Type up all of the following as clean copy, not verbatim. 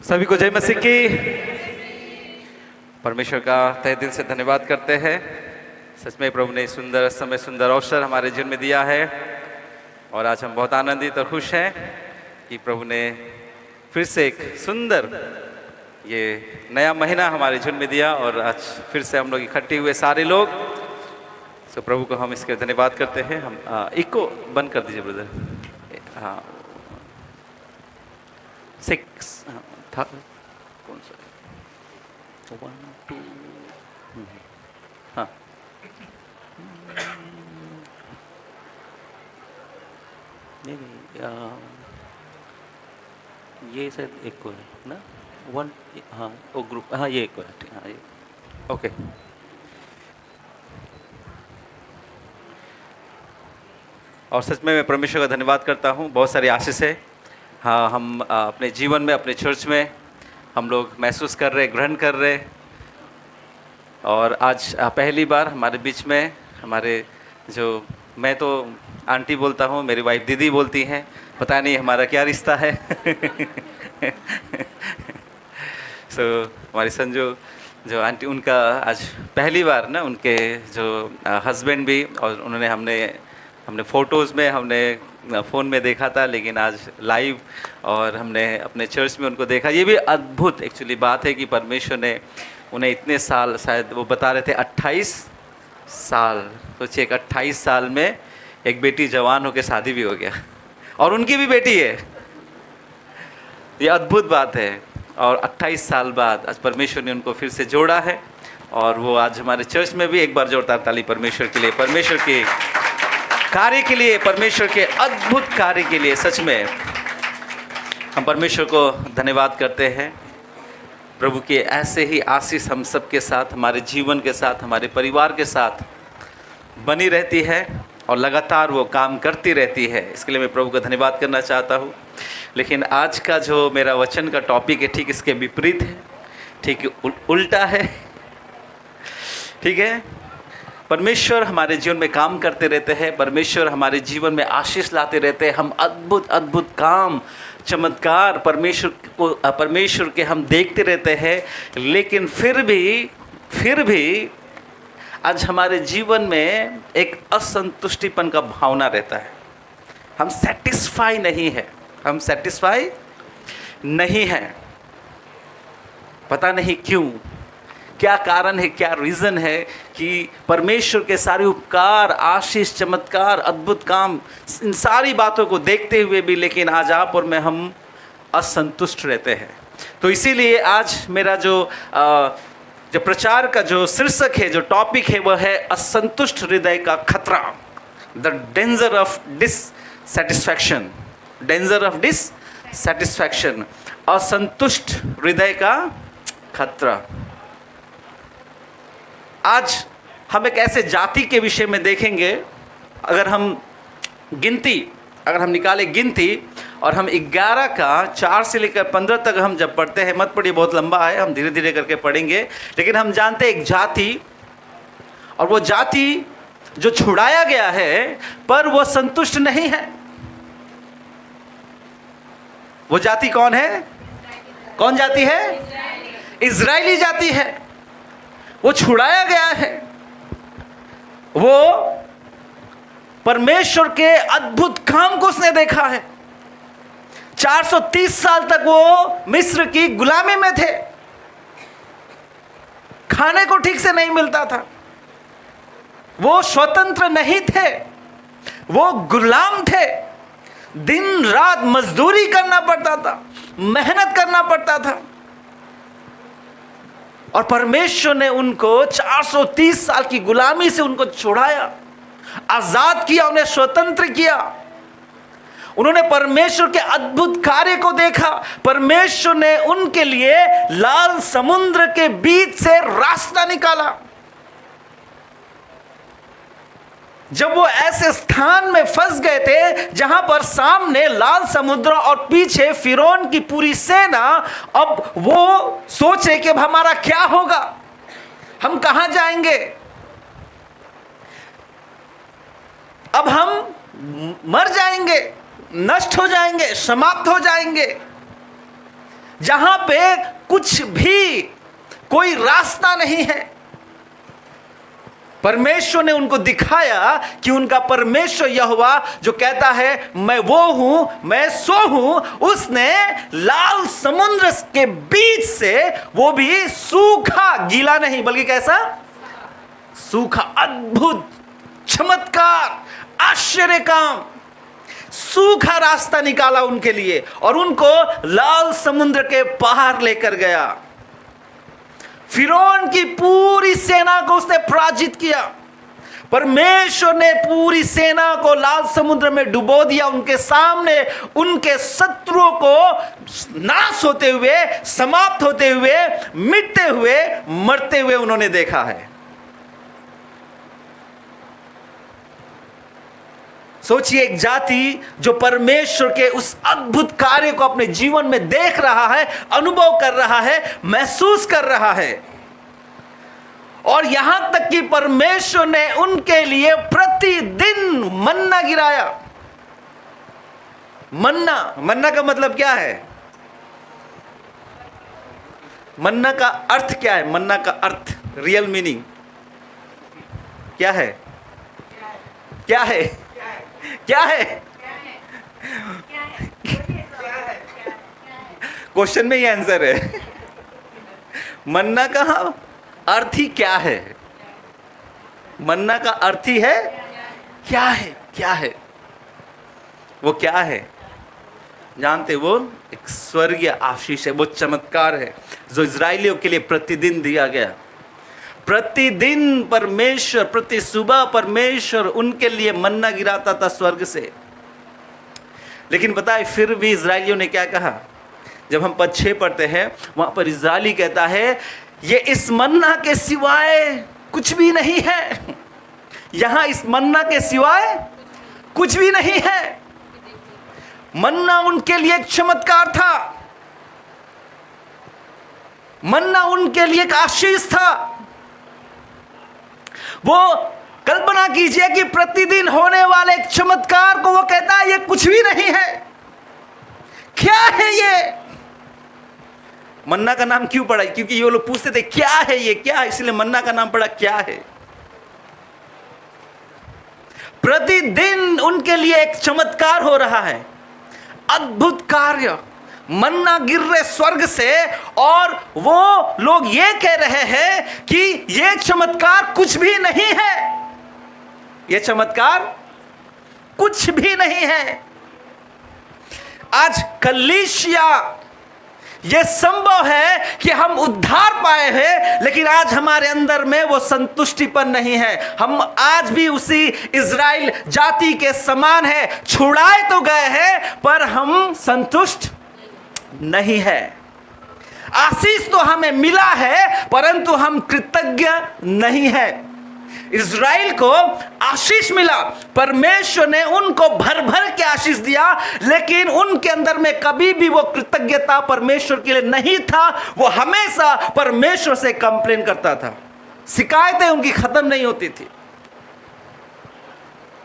सभी को जय मसीह की। परमेश्वर का तहे दिल से धन्यवाद करते हैं। सच में प्रभु ने सुंदर समय सुंदर अवसर हमारे जीवन में दिया है और आज हम बहुत आनंदित और खुश हैं कि प्रभु ने फिर से एक सुंदर ये नया महीना हमारे जीवन में दिया और आज फिर से हम लोग इकट्ठे हुए सारे लोग। तो प्रभु को हम इसके धन्यवाद करते हैं। हम इको बंद कर दीजिए ब्रदर। हाँ 6 था कौन सा 1 2 हाँ नहीं ये शायद एक को है ना 1 हाँ वो ग्रुप हाँ ये एक को है हाँ ये ओके। और सच में मैं परमेश्वर का धन्यवाद करता हूँ। बहुत सारी आशीष है। हाँ हम अपने जीवन में अपने चर्च में हम लोग महसूस कर रहे ग्रहण कर रहे और आज पहली बार हमारे बीच में हमारे जो मैं तो आंटी बोलता हूँ, मेरी वाइफ दीदी बोलती हैं, पता नहीं हमारा क्या रिश्ता है। हमारी संजू जो आंटी उनका आज पहली बार ना उनके जो हस्बैंड भी और हमने फ़ोटोज़ में हमने फ़ोन में देखा था, लेकिन आज लाइव और हमने अपने चर्च में उनको देखा। ये भी अद्भुत एक्चुअली बात है कि परमेश्वर ने उन्हें इतने साल, शायद वो बता रहे थे 28 साल, सोचिए 28 साल में एक बेटी जवान होकर शादी भी हो गया और उनकी भी बेटी है। ये अद्भुत बात है और 28 साल बाद आज परमेश्वर ने उनको फिर से जोड़ा है और वो आज हमारे चर्च में भी। एक बार जोरदार ताली परमेश्वर के लिए, परमेश्वर के कार्य के लिए, परमेश्वर के अद्भुत कार्य के लिए। सच में हम परमेश्वर को धन्यवाद करते हैं। प्रभु के ऐसे ही आशीष हम सब के साथ, हमारे जीवन के साथ, हमारे परिवार के साथ बनी रहती है और लगातार वो काम करती रहती है। इसके लिए मैं प्रभु का धन्यवाद करना चाहता हूँ। लेकिन आज का जो मेरा वचन का टॉपिक है ठीक इसके विपरीत है, ठीक उल्टा है। ठीक है, परमेश्वर हमारे जीवन में काम करते रहते हैं, परमेश्वर हमारे जीवन में आशीष लाते रहते हैं। हम अद्भुत अद्भुत काम, चमत्कार परमेश्वर के हम देखते रहते हैं। लेकिन फिर भी आज हमारे जीवन में एक असंतुष्टिपन का भावना रहता है। हम सेटिस्फाई नहीं है। पता नहीं क्यों, क्या कारण है, क्या रीज़न है कि परमेश्वर के सारे उपकार, आशीष, चमत्कार, अद्भुत काम, इन सारी बातों को देखते हुए भी लेकिन आज आप और मैं हम असंतुष्ट रहते हैं। तो इसीलिए आज मेरा जो प्रचार का जो शीर्षक है, जो टॉपिक है, वह है असंतुष्ट हृदय का खतरा, द डेंजर ऑफ डिससैटिस्फैक्शन। असंतुष्ट हृदय का खतरा। आज हम एक ऐसे जाति के विषय में देखेंगे। अगर हम निकालें गिनती और हम 11 का 4 से लेकर 15 तक हम जब पढ़ते हैं, मत पढ़िए बहुत लंबा है, हम धीरे धीरे करके पढ़ेंगे। लेकिन हम जानते हैं एक जाति, और वो जाति जो छुड़ाया गया है पर वो संतुष्ट नहीं है। वो जाति कौन है? कौन जाति है? इजरायली जाति है। वो छुड़ाया गया है। वो परमेश्वर के अद्भुत काम को उसने देखा है। 430 साल तक वो मिस्र की गुलामी में थे। खाने को ठीक से नहीं मिलता था। वो स्वतंत्र नहीं थे, वो गुलाम थे। दिन रात मजदूरी करना पड़ता था, मेहनत करना पड़ता था। और परमेश्वर ने उनको 430 साल की गुलामी से उनको छुड़ाया, आजाद किया, उन्हें स्वतंत्र किया। उन्होंने परमेश्वर के अद्भुत कार्य को देखा। परमेश्वर ने उनके लिए लाल समुद्र के बीच से रास्ता निकाला। जब वो ऐसे स्थान में फंस गए थे जहां पर सामने लाल समुद्र और पीछे फिरौन की पूरी सेना, अब वो सोच रहे कि अब हमारा क्या होगा, हम कहां जाएंगे, अब हम मर जाएंगे, नष्ट हो जाएंगे, समाप्त हो जाएंगे। जहां पे कुछ भी कोई रास्ता नहीं है। परमेश्वर ने उनको दिखाया कि उनका परमेश्वर यहोवा जो कहता है मैं वो हूं, मैं सो हूं, उसने लाल समुद्र के बीच से, वो भी सूखा, गीला नहीं बल्कि कैसा, सूखा, अद्भुत, चमत्कार, आश्चर्य काम, सूखा रास्ता निकाला उनके लिए और उनको लाल समुद्र के पार लेकर गया। फिरौन की पूरी सेना को उसने पराजित किया। परमेश्वर ने पूरी सेना को लाल समुद्र में डुबो दिया। उनके सामने उनके शत्रुओं को नाश होते हुए, समाप्त होते हुए, मिटते हुए, मरते हुए उन्होंने देखा है। सोचिए, एक जाति जो परमेश्वर के उस अद्भुत कार्य को अपने जीवन में देख रहा है, अनुभव कर रहा है, महसूस कर रहा है, और यहां तक कि परमेश्वर ने उनके लिए प्रतिदिन मन्ना गिराया। मन्ना का मतलब क्या है? मन्ना का अर्थ क्या है? मन्ना का अर्थ, रियल मीनिंग क्या है? क्या है? क्या है? क्वेश्चन में ही आंसर है। मन्ना का अर्थ ही क्या है? मन्ना का अर्थ ही है क्या है? क्या है वो? क्या है जानते? वो एक स्वर्गीय आशीष है, वो चमत्कार है जो इजरायलियों के लिए प्रतिदिन दिया गया। प्रतिदिन परमेश्वर, प्रति सुबह परमेश्वर उनके लिए मन्ना गिराता था स्वर्ग से। लेकिन पता है फिर भी इजरायलियों ने क्या कहा? जब हम पद 6 पढ़ते हैं, वहां पर इजरायली कहता है ये इस मन्ना के सिवाय कुछ भी नहीं है। यहां इस मन्ना के सिवाय कुछ भी नहीं है। मन्ना उनके लिए एक चमत्कार था, मन्ना उनके लिए एक आशीष था। वो कल्पना कीजिए कि प्रतिदिन होने वाले एक चमत्कार को वो कहता है ये कुछ भी नहीं है। क्या है ये? मन्ना का नाम क्यों पड़ा? क्योंकि ये लोग पूछते थे क्या है ये, क्या है, इसलिए मन्ना का नाम पड़ा क्या है। प्रतिदिन उनके लिए एक चमत्कार हो रहा है, अद्भुत कार्य, मन्ना गिर रहे स्वर्ग से, और वो लोग ये कह रहे हैं कि ये चमत्कार कुछ भी नहीं है। ये चमत्कार कुछ भी नहीं है। आज कलीसिया, ये संभव है कि हम उद्धार पाए हैं, लेकिन आज हमारे अंदर में वो संतुष्टिपन नहीं है। हम आज भी उसी इजराइल जाति के समान है, छुड़ाए तो गए हैं पर हम संतुष्ट नहीं है। आशीष तो हमें मिला है परंतु हम कृतज्ञ नहीं है। इज़राइल को आशीष मिला, परमेश्वर ने उनको भर भर के आशीष दिया, लेकिन उनके अंदर में कभी भी वो कृतज्ञता परमेश्वर के लिए नहीं था। वो हमेशा परमेश्वर से कंप्लेन करता था, शिकायतें उनकी खत्म नहीं होती थी।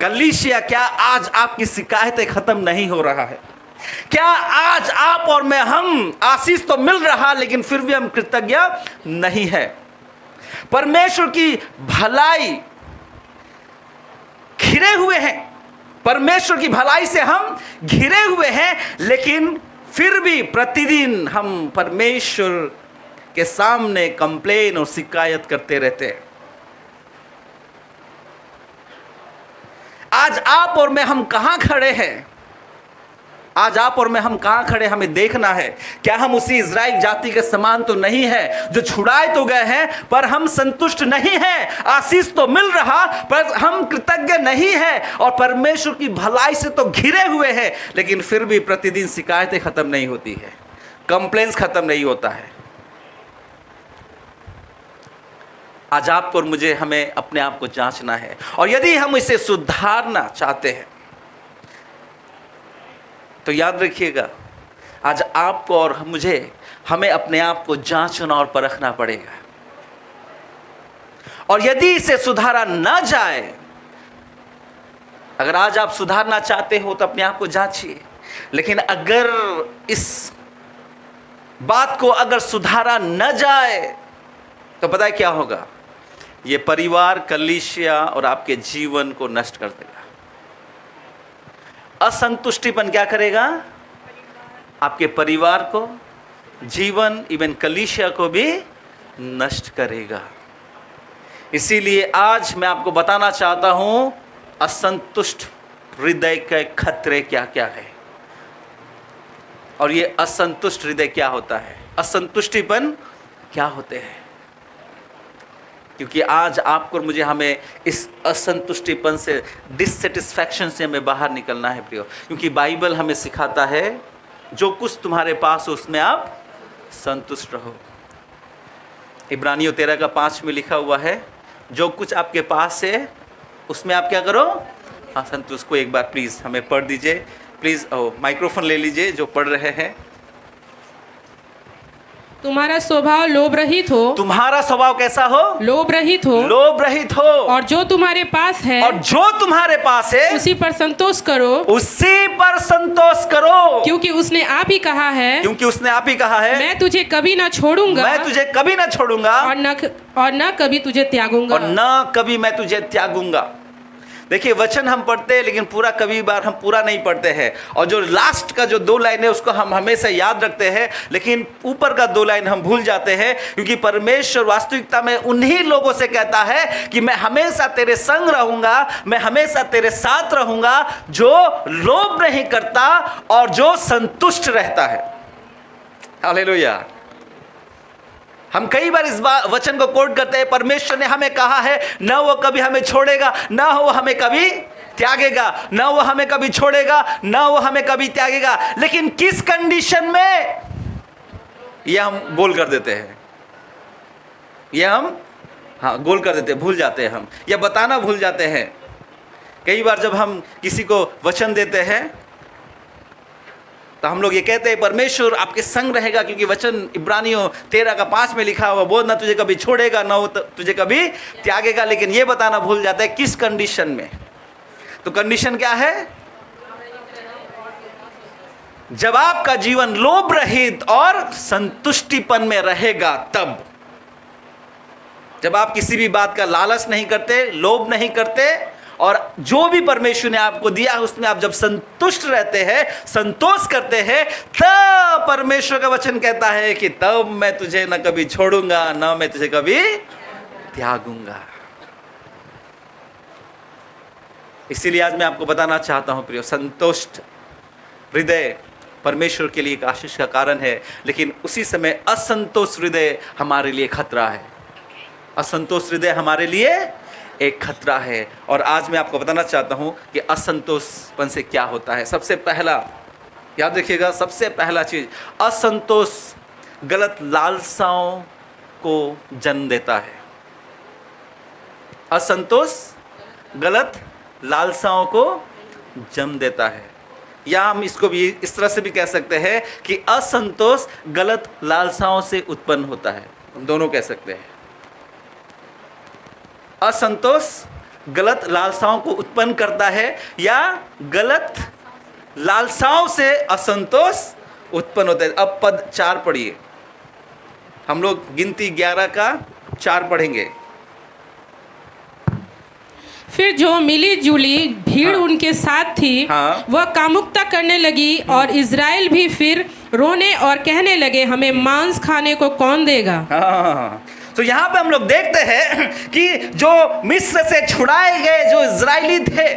कलीसिया, क्या आज आपकी शिकायतें खत्म नहीं हो रहा है? क्या आज आप और मैं, हम आशीष तो मिल रहा लेकिन फिर भी हम कृतज्ञ नहीं है? परमेश्वर की भलाई घिरे हुए हैं, परमेश्वर की भलाई से हम घिरे हुए हैं, लेकिन फिर भी प्रतिदिन हम परमेश्वर के सामने कंप्लेन और शिकायत करते रहते हैं। आज आप और मैं, हम कहां खड़े हैं? आज आप और मैं, हम कहां खड़े, हमें देखना है। क्या हम उसी इज़राइल जाति के समान तो नहीं है जो छुड़ाए तो गए हैं पर हम संतुष्ट नहीं हैं? आशीष तो मिल रहा पर हम कृतज्ञ नहीं हैं, और परमेश्वर की भलाई से तो घिरे हुए हैं, लेकिन फिर भी प्रतिदिन शिकायतें खत्म नहीं होती है, कंप्लेंट्स खत्म नहीं होता है। आज आपको और मुझे, हमें अपने आप को जांचना है, और यदि हम इसे सुधारना चाहते हैं तो याद रखिएगा, आज आपको और मुझे, हमें अपने आप को जांचना और परखना पड़ेगा। और यदि इसे सुधारा ना जाए, अगर आज आप सुधारना चाहते हो तो अपने आप को जांचिए, लेकिन अगर इस बात को अगर सुधारा न जाए तो पता है क्या होगा? ये परिवार, कलीसिया और आपके जीवन को नष्ट कर देगा। असंतुष्टिपन क्या करेगा? आपके परिवार को, जीवन, इवन कलीसिया को भी नष्ट करेगा। इसीलिए आज मैं आपको बताना चाहता हूं असंतुष्ट हृदय के खतरे क्या क्या है, और ये असंतुष्ट हृदय क्या होता है, असंतुष्टिपन क्या होते हैं। क्योंकि आज आपको और मुझे हमें इस असंतुष्टिपन से, डिससेटिस्फैक्शन से हमें बाहर निकलना है प्रियो। क्योंकि बाइबल हमें सिखाता है जो कुछ तुम्हारे पास हो उसमें आप संतुष्ट रहो। इब्रानियों 13:5 में लिखा हुआ है, जो कुछ आपके पास है उसमें आप क्या करो? हाँ, संतुष्ट। को एक बार प्लीज़ हमें पढ़ दीजिए, प्लीज़ माइक्रोफोन ले लीजिए जो पढ़ रहे हैं। तुम्हारा स्वभाव लोभ रहित हो। तुम्हारा स्वभाव कैसा हो? लोभ रहित हो। लोभ रहित हो। और जो तुम्हारे पास है, और जो तुम्हारे पास है उसी पर संतोष करो। उसी पर संतोष करो। क्योंकि उसने आप ही कहा है, क्योंकि उसने आप ही कहा है, मैं तुझे कभी न छोड़ूंगा, मैं तुझे कभी ना छोड़ूंगा, और न कभी तुझे त्यागूंगा, और न कभी मैं तुझे त्यागूंगा। देखिए, वचन हम पढ़ते हैं लेकिन पूरा कभी बार हम पूरा नहीं पढ़ते हैं, और जो लास्ट का जो 2 लाइन है उसको हम हमेशा याद रखते हैं, लेकिन ऊपर का 2 लाइन हम भूल जाते हैं। क्योंकि परमेश्वर वास्तविकता में उन्हीं लोगों से कहता है कि मैं हमेशा तेरे संग रहूंगा, मैं हमेशा तेरे साथ रहूंगा, जो लोभ नहीं करता और जो संतुष्ट रहता है। हालेलुया। हम कई बार इस वचन को कोट करते हैं, परमेश्वर ने हमें कहा है न वो कभी हमें छोड़ेगा, न वो हमें कभी त्यागेगा, न वो हमें कभी छोड़ेगा, न वो हमें कभी त्यागेगा। लेकिन किस कंडीशन में, यह हम गोल कर देते हैं, यह हम गोल कर देते हैं, भूल जाते हैं, हम यह बताना भूल जाते हैं। कई बार जब हम किसी को वचन देते हैं तो हम लोग ये कहते हैं परमेश्वर आपके संग रहेगा, क्योंकि वचन इब्रानियों 13:5 में लिखा हुआ, वो ना तुझे कभी छोड़ेगा, ना वो तुझे कभी त्यागेगा। लेकिन ये बताना भूल जाता है किस कंडीशन में। तो कंडीशन क्या है? जब आपका जीवन लोभ रहित और संतुष्टिपन में रहेगा, तब जब आप किसी भी बात का लालच नहीं करते, लोभ नहीं करते, और जो भी परमेश्वर ने आपको दिया है उसमें आप जब संतुष्ट रहते हैं, संतोष करते हैं, तब परमेश्वर का वचन कहता है कि तब मैं तुझे न कभी छोड़ूंगा, न मैं तुझे कभी त्यागूंगा। इसीलिए आज मैं आपको बताना चाहता हूं प्रियो, संतुष्ट हृदय परमेश्वर के लिए एक आशीष का कारण है, लेकिन उसी समय असंतोष हृदय हमारे लिए खतरा है। असंतोष हृदय हमारे लिए एक खतरा है। और आज मैं आपको बताना चाहता हूं कि असंतोषपन से क्या होता है। सबसे पहला याद रखिएगा, सबसे पहला चीज, असंतोष गलत लालसाओं को जन्म देता है। असंतोष गलत लालसाओं को जन्म देता है, या हम इसको भी इस तरह से भी कह सकते हैं कि असंतोष गलत लालसाओं से उत्पन्न होता है। हम दोनों कह सकते हैं, असंतोष गलत लालसाओं को उत्पन्न करता है, या गलत लालसाओं से असंतोष उत्पन्न होता है। अब पद 4 पढ़िए, हम लोग गिनती 11 का 4 पढ़ेंगे। फिर जो मिली जुली भीड़ उनके साथ थी, वह कामुकता करने लगी, और इज़राइल भी फिर रोने और कहने लगे, हमें मांस खाने को कौन देगा। तो यहाँ पे हम लोग देखते हैं कि जो मिस्र से छुड़ाए गए जो इजरायली थे,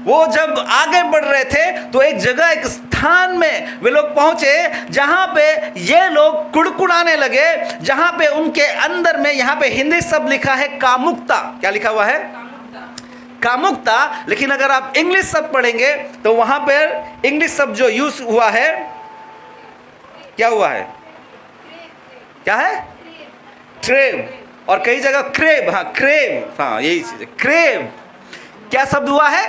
वो जब आगे बढ़ रहे थे तो एक जगह, एक स्थान में वे लोग पहुंचे जहां पे ये लोग कुड़कुड़ाने लगे, जहां पे उनके अंदर में, यहाँ पे हिंदी शब्द लिखा है कामुकता। क्या लिखा हुआ है? कामुकता। लेकिन अगर आप इंग्लिश शब्द पढ़ेंगे तो वहां पर इंग्लिश शब्द जो यूज हुआ है, क्या हुआ है? क्या है? ट्रेव। और कई जगह क्रेव। हाँ, क्रेव, हाँ यही चीज है, क्रेव। क्या शब्द हुआ है?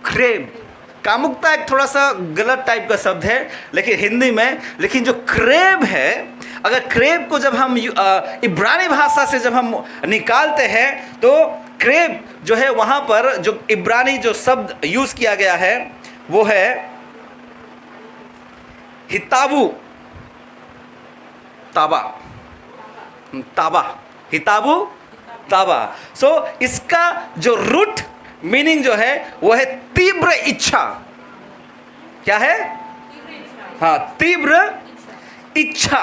क्रेव। कामुकता एक थोड़ा सा गलत टाइप का शब्द है लेकिन हिंदी में, लेकिन जो क्रेव है, अगर क्रेव को जब हम इब्रानी भाषा से जब हम निकालते हैं तो क्रेव जो है, वहाँ पर जो इब्रानी जो शब्द यूज़ किया गया है वो है हिताबू। ताबा, ताबा, हिताबू ताबा। सो इसका जो रूट मीनिंग जो है वो है तीव्र इच्छा। क्या है? हाँ, तीव्र इच्छा,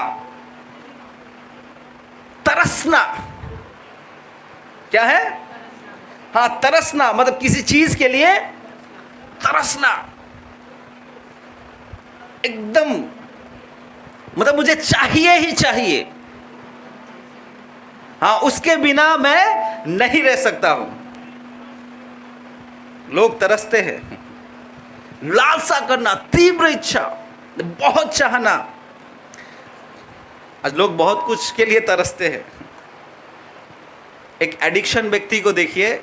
तरसना। क्या है? हाँ, तरसना, मतलब किसी चीज के लिए तरसना, एकदम, मतलब मुझे चाहिए ही चाहिए, हाँ, उसके बिना मैं नहीं रह सकता हूं। लोग तरसते हैं, लालसा करना, तीव्र इच्छा, बहुत चाहना। आज लोग बहुत कुछ के लिए तरसते हैं। एक एडिक्शन व्यक्ति को देखिए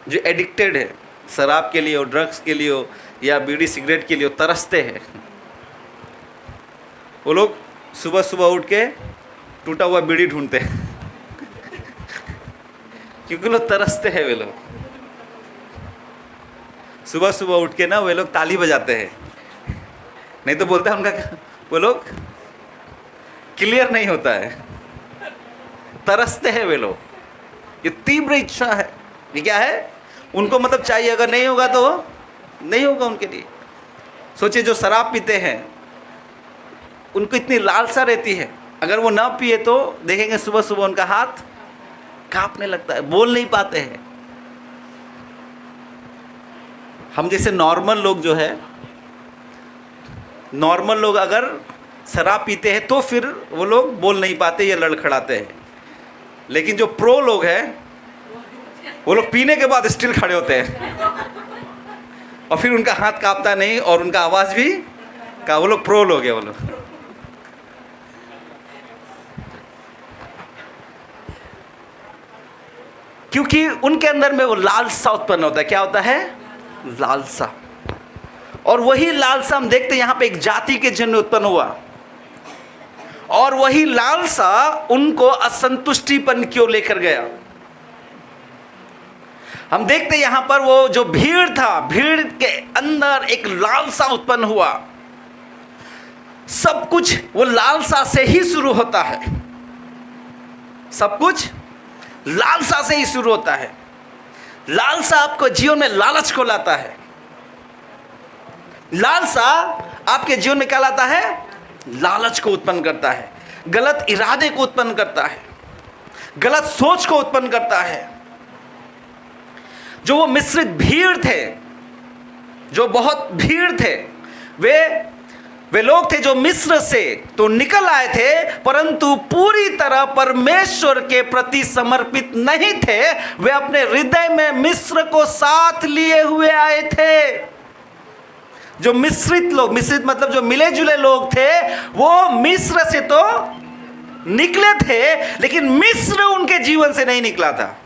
जो एडिक्टेड है, शराब के लिए हो, ड्रग्स के लिए हो, या बीड़ी सिगरेट के लिए हो, तरसते हैं। वो लोग सुबह सुबह उठ के टूटा हुआ बीड़ी ढूंढते हैं क्योंकि लोग तरसते हैं। वे लोग सुबह सुबह उठ के ना वे लोग ताली बजाते हैं, नहीं तो बोलते हैं उनका, वो लोग क्लियर नहीं होता है, तरसते हैं वे लोग। ये तीव्र इच्छा है। ये क्या है? उनको मतलब चाहिए, अगर नहीं होगा तो नहीं होगा उनके लिए। सोचिए जो शराब पीते हैं उनको इतनी लालसा रहती है, अगर वो ना पिए तो देखेंगे सुबह सुबह उनका हाथ कांपने लगता है, बोल नहीं पाते हैं। हम जैसे नॉर्मल लोग जो है, नॉर्मल लोग अगर शराब पीते हैं तो फिर वो लोग बोल नहीं पाते या लड़खड़ाते हैं, लेकिन जो प्रो लोग हैं वो लोग पीने के बाद स्टिल खड़े होते हैं और फिर उनका हाथ कांपता नहीं और उनका आवाज भी वो लोग प्रो लोग हैं। वो लोग क्योंकि उनके अंदर में वो लालसा उत्पन्न होता है। क्या होता है? लालसा। और वही लालसा हम देखते हैं यहाँ पे एक जाति के जन्म उत्पन्न हुआ, और वही लालसा उनको असंतुष्टिपन की ओर लेकर गया। हम देखते हैं यहां पर वो जो भीड़ था, भीड़ के अंदर एक लालसा उत्पन्न हुआ। सब कुछ वो लालसा से ही शुरू होता है, सब कुछ लालसा से ही शुरू होता है। लालसा आपको जीवन में लालच को लाता है। लालसा आपके जीवन में क्या लाता है? लालच को उत्पन्न करता है, गलत इरादे को उत्पन्न करता है, गलत सोच को उत्पन्न करता है। जो वो मिश्रित भीड़ थे, जो बहुत भीड़ थे, वे लोग थे जो मिस्र से तो निकल आए थे, परंतु पूरी तरह परमेश्वर के प्रति समर्पित नहीं थे। वे अपने हृदय में मिस्र को साथ लिए हुए आए थे। जो मिश्रित लोग, मिश्रित मतलब जो मिले जुले लोग थे, वो मिस्र से तो निकले थे, लेकिन मिस्र उनके जीवन से नहीं निकला था।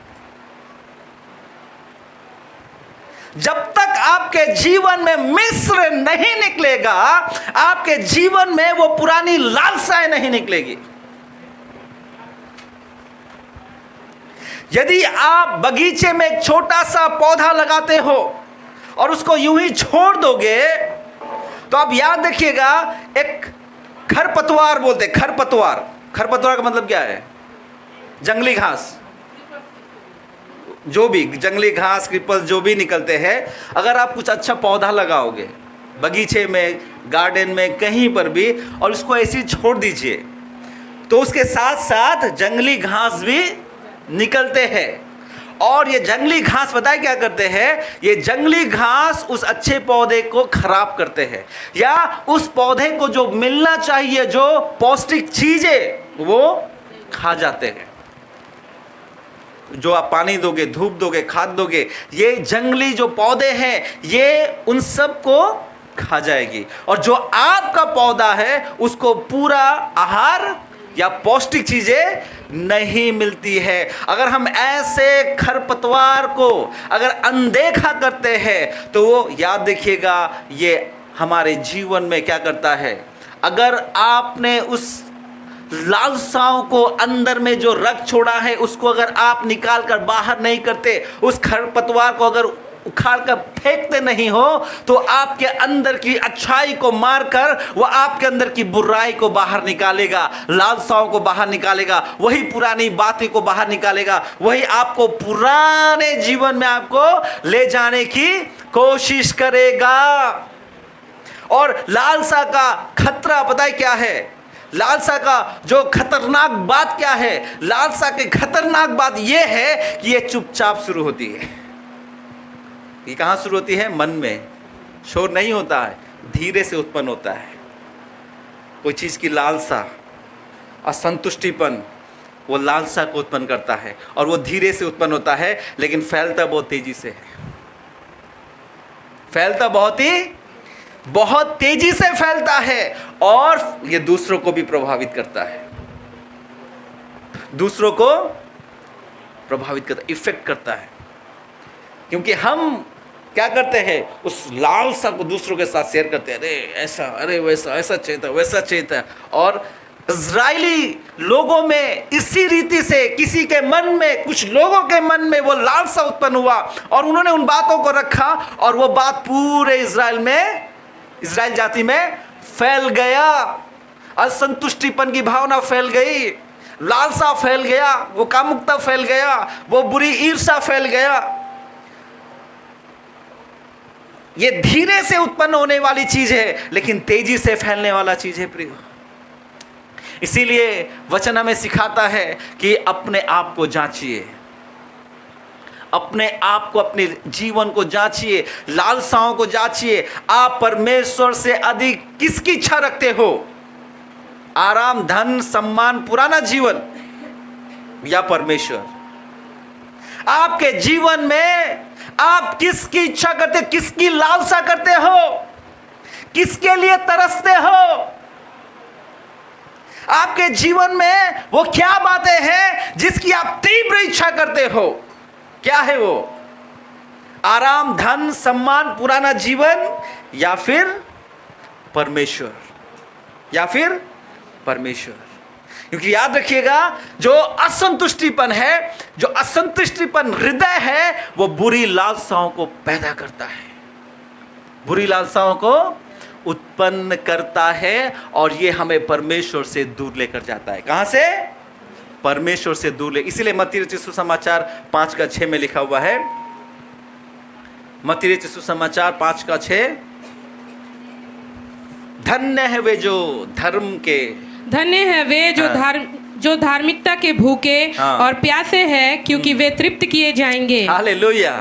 जब तक आपके जीवन में मिस्र नहीं निकलेगा, आपके जीवन में वो पुरानी लालसाएं नहीं निकलेगी। यदि आप बगीचे में एक छोटा सा पौधा लगाते हो और उसको यूं ही छोड़ दोगे, तो आप याद रखिएगा, एक खरपतवार बोलते, खरपतवार, खरपतवार का मतलब क्या है? जंगली घास, जो भी जंगली घास, क्रिपल्स जो भी निकलते हैं, अगर आप कुछ अच्छा पौधा लगाओगे बगीचे में, गार्डन में, कहीं पर भी, और उसको ऐसे ही छोड़ दीजिए, तो उसके साथ साथ जंगली घास भी निकलते हैं। और ये जंगली घास बताए क्या करते हैं? ये जंगली घास उस अच्छे पौधे को खराब करते हैं, या उस पौधे को जो मिलना चाहिए, जो पौष्टिक चीजें, वो खा जाते हैं। जो आप पानी दोगे, धूप दोगे, खाद दोगे, ये जंगली जो पौधे हैं, ये उन सब को खा जाएगी। और जो आपका पौधा है उसको पूरा आहार या पौष्टिक चीजें नहीं मिलती है। अगर हम ऐसे खरपतवार को अगर अनदेखा करते हैं, तो वो याद रखिएगा, ये हमारे जीवन में क्या करता है? अगर आपने उस लालसाओं को अंदर में जो रख छोड़ा है, उसको अगर आप निकाल कर बाहर नहीं करते, उस खरपतवार को अगर उखाड़ कर फेंकते नहीं हो तो आपके अंदर की अच्छाई को मारकर वो आपके अंदर की बुराई को बाहर निकालेगा, लालसाओं को बाहर निकालेगा, वही पुरानी बातें को बाहर निकालेगा, वही आपको पुराने जीवन में आपको ले जाने की कोशिश करेगा। और लालसा का खतरा पता है क्या है? लालसा का जो खतरनाक बात क्या है? लालसा की खतरनाक बात यह है कि यह चुपचाप शुरू होती है। ये कहाँ शुरू होती है? मन में। शोर नहीं होता है, धीरे से उत्पन्न होता है। कोई चीज़ की लालसा, असंतुष्टिपन, वो लालसा को उत्पन्न करता है और वो धीरे से उत्पन्न होता है, लेकिन फैलता बहुत तेजी से है। फैलता बहुत तेजी से फैलता है और ये दूसरों को भी प्रभावित करता है, दूसरों को प्रभावित करता, इफेक्ट करता है। क्योंकि हम क्या करते हैं? उस लालसा को दूसरों के साथ शेयर करते हैं, अरे ऐसा, अरे वैसा, ऐसा चाहिए था, वैसा चाहिए था। और इजरायली लोगों में इसी रीति से किसी के मन में, कुछ लोगों के मन में वो लालसा उत्पन्न हुआ और उन्होंने उन बातों को रखा और वो बात पूरे इजराइल जाति में फैल गया। असंतुष्टिपन की भावना फैल गई, लालसा फैल गया, वो कामुकता फैल गया, वो बुरी ईर्ष्या फैल गया। ये धीरे से उत्पन्न होने वाली चीज है, लेकिन तेजी से फैलने वाला चीज है प्रिय। इसीलिए वचन हमें सिखाता है कि अपने आप को जांचिए, अपने आप को, अपने जीवन को जांचिए, लालसाओं को जांचिए। आप परमेश्वर से अधिक किसकी इच्छा रखते हो? आराम, धन, सम्मान, पुराना जीवन या परमेश्वर? आपके जीवन में आप किसकी इच्छा करते हो? किसकी लालसा करते हो? किसके लिए तरसते हो? आपके जीवन में वो क्या बातें हैं जिसकी आप तीव्र इच्छा करते हो? क्या है वो? आराम, धन, सम्मान, पुराना जीवन या फिर परमेश्वर? या फिर परमेश्वर? क्योंकि याद रखिएगा, जो असंतुष्टिपन है, जो असंतुष्टिपन हृदय है, वो बुरी लालसाओं को पैदा करता है, बुरी लालसाओं को उत्पन्न करता है और ये हमें परमेश्वर से दूर लेकर जाता है। कहां से? परमेश्वर से दूर ले। इसीलिए मत्ती रचित सुसमाचार 5:6 में लिखा हुआ है, मत्ती रचित सुसमाचार 5:6, धन्य है वे जो धर्म के, धन्य है वे जो धार्मिकता के भूखे और प्यासे हैं, क्योंकि वे तृप्त किए जाएंगे। हालेलुया।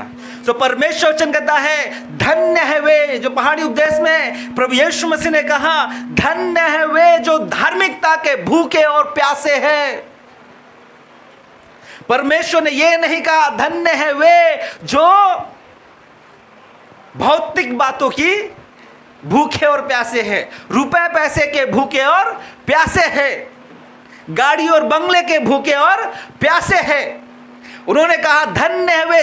तो परमेश्वर वचन कहता है धन्य है वे जो, पहाड़ी उपदेश में प्रभु यीशु मसीह ने कहा धन्य है वे जो धार्मिकता के भूखे और प्यासे हैं। परमेश्वर ने यह नहीं कहा धन्य है वे जो भौतिक बातों की भूखे और प्यासे हैं, रुपए पैसे के भूखे और प्यासे हैं, गाड़ी और बंगले के भूखे और प्यासे हैं। उन्होंने कहा धन्य है वे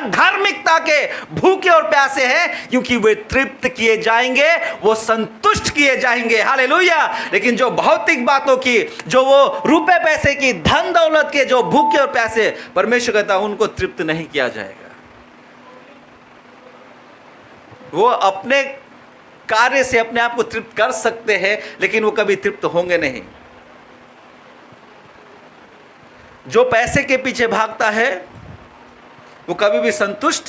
धार्मिकता के भूखे और प्यासे हैं, क्योंकि वे तृप्त किए जाएंगे, वो संतुष्ट किए जाएंगे। हालेलुया। लेकिन जो भौतिक बातों की, जो वो रुपए पैसे की, धन दौलत के जो भूखे और प्यासे, परमेश्वर कहता है उनको तृप्त नहीं किया जाएगा। वो अपने कार्य से अपने आप को तृप्त कर सकते हैं, लेकिन वो कभी तृप्त होंगे नहीं। जो पैसे के पीछे भागता है वो कभी भी संतुष्ट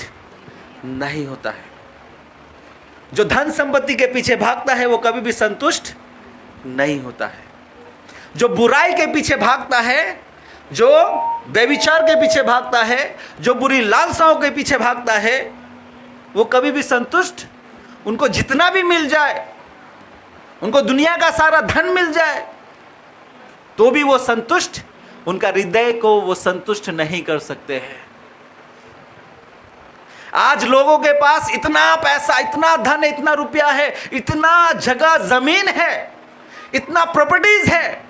नहीं होता है। जो धन संपत्ति के पीछे भागता है वो कभी भी संतुष्ट नहीं होता है। जो बुराई के पीछे भागता है, जो व्यभिचार के पीछे भागता है, जो बुरी लालसाओं के पीछे भागता है, वो कभी भी संतुष्ट, उनको जितना भी मिल जाए, उनको दुनिया का सारा धन मिल जाए, तो भी वो संतुष्ट, उनका हृदय को वो संतुष्ट नहीं कर सकते हैं। आज लोगों के पास इतना पैसा, इतना धन, इतना रुपया है, इतना जगह जमीन है, इतना प्रॉपर्टीज है,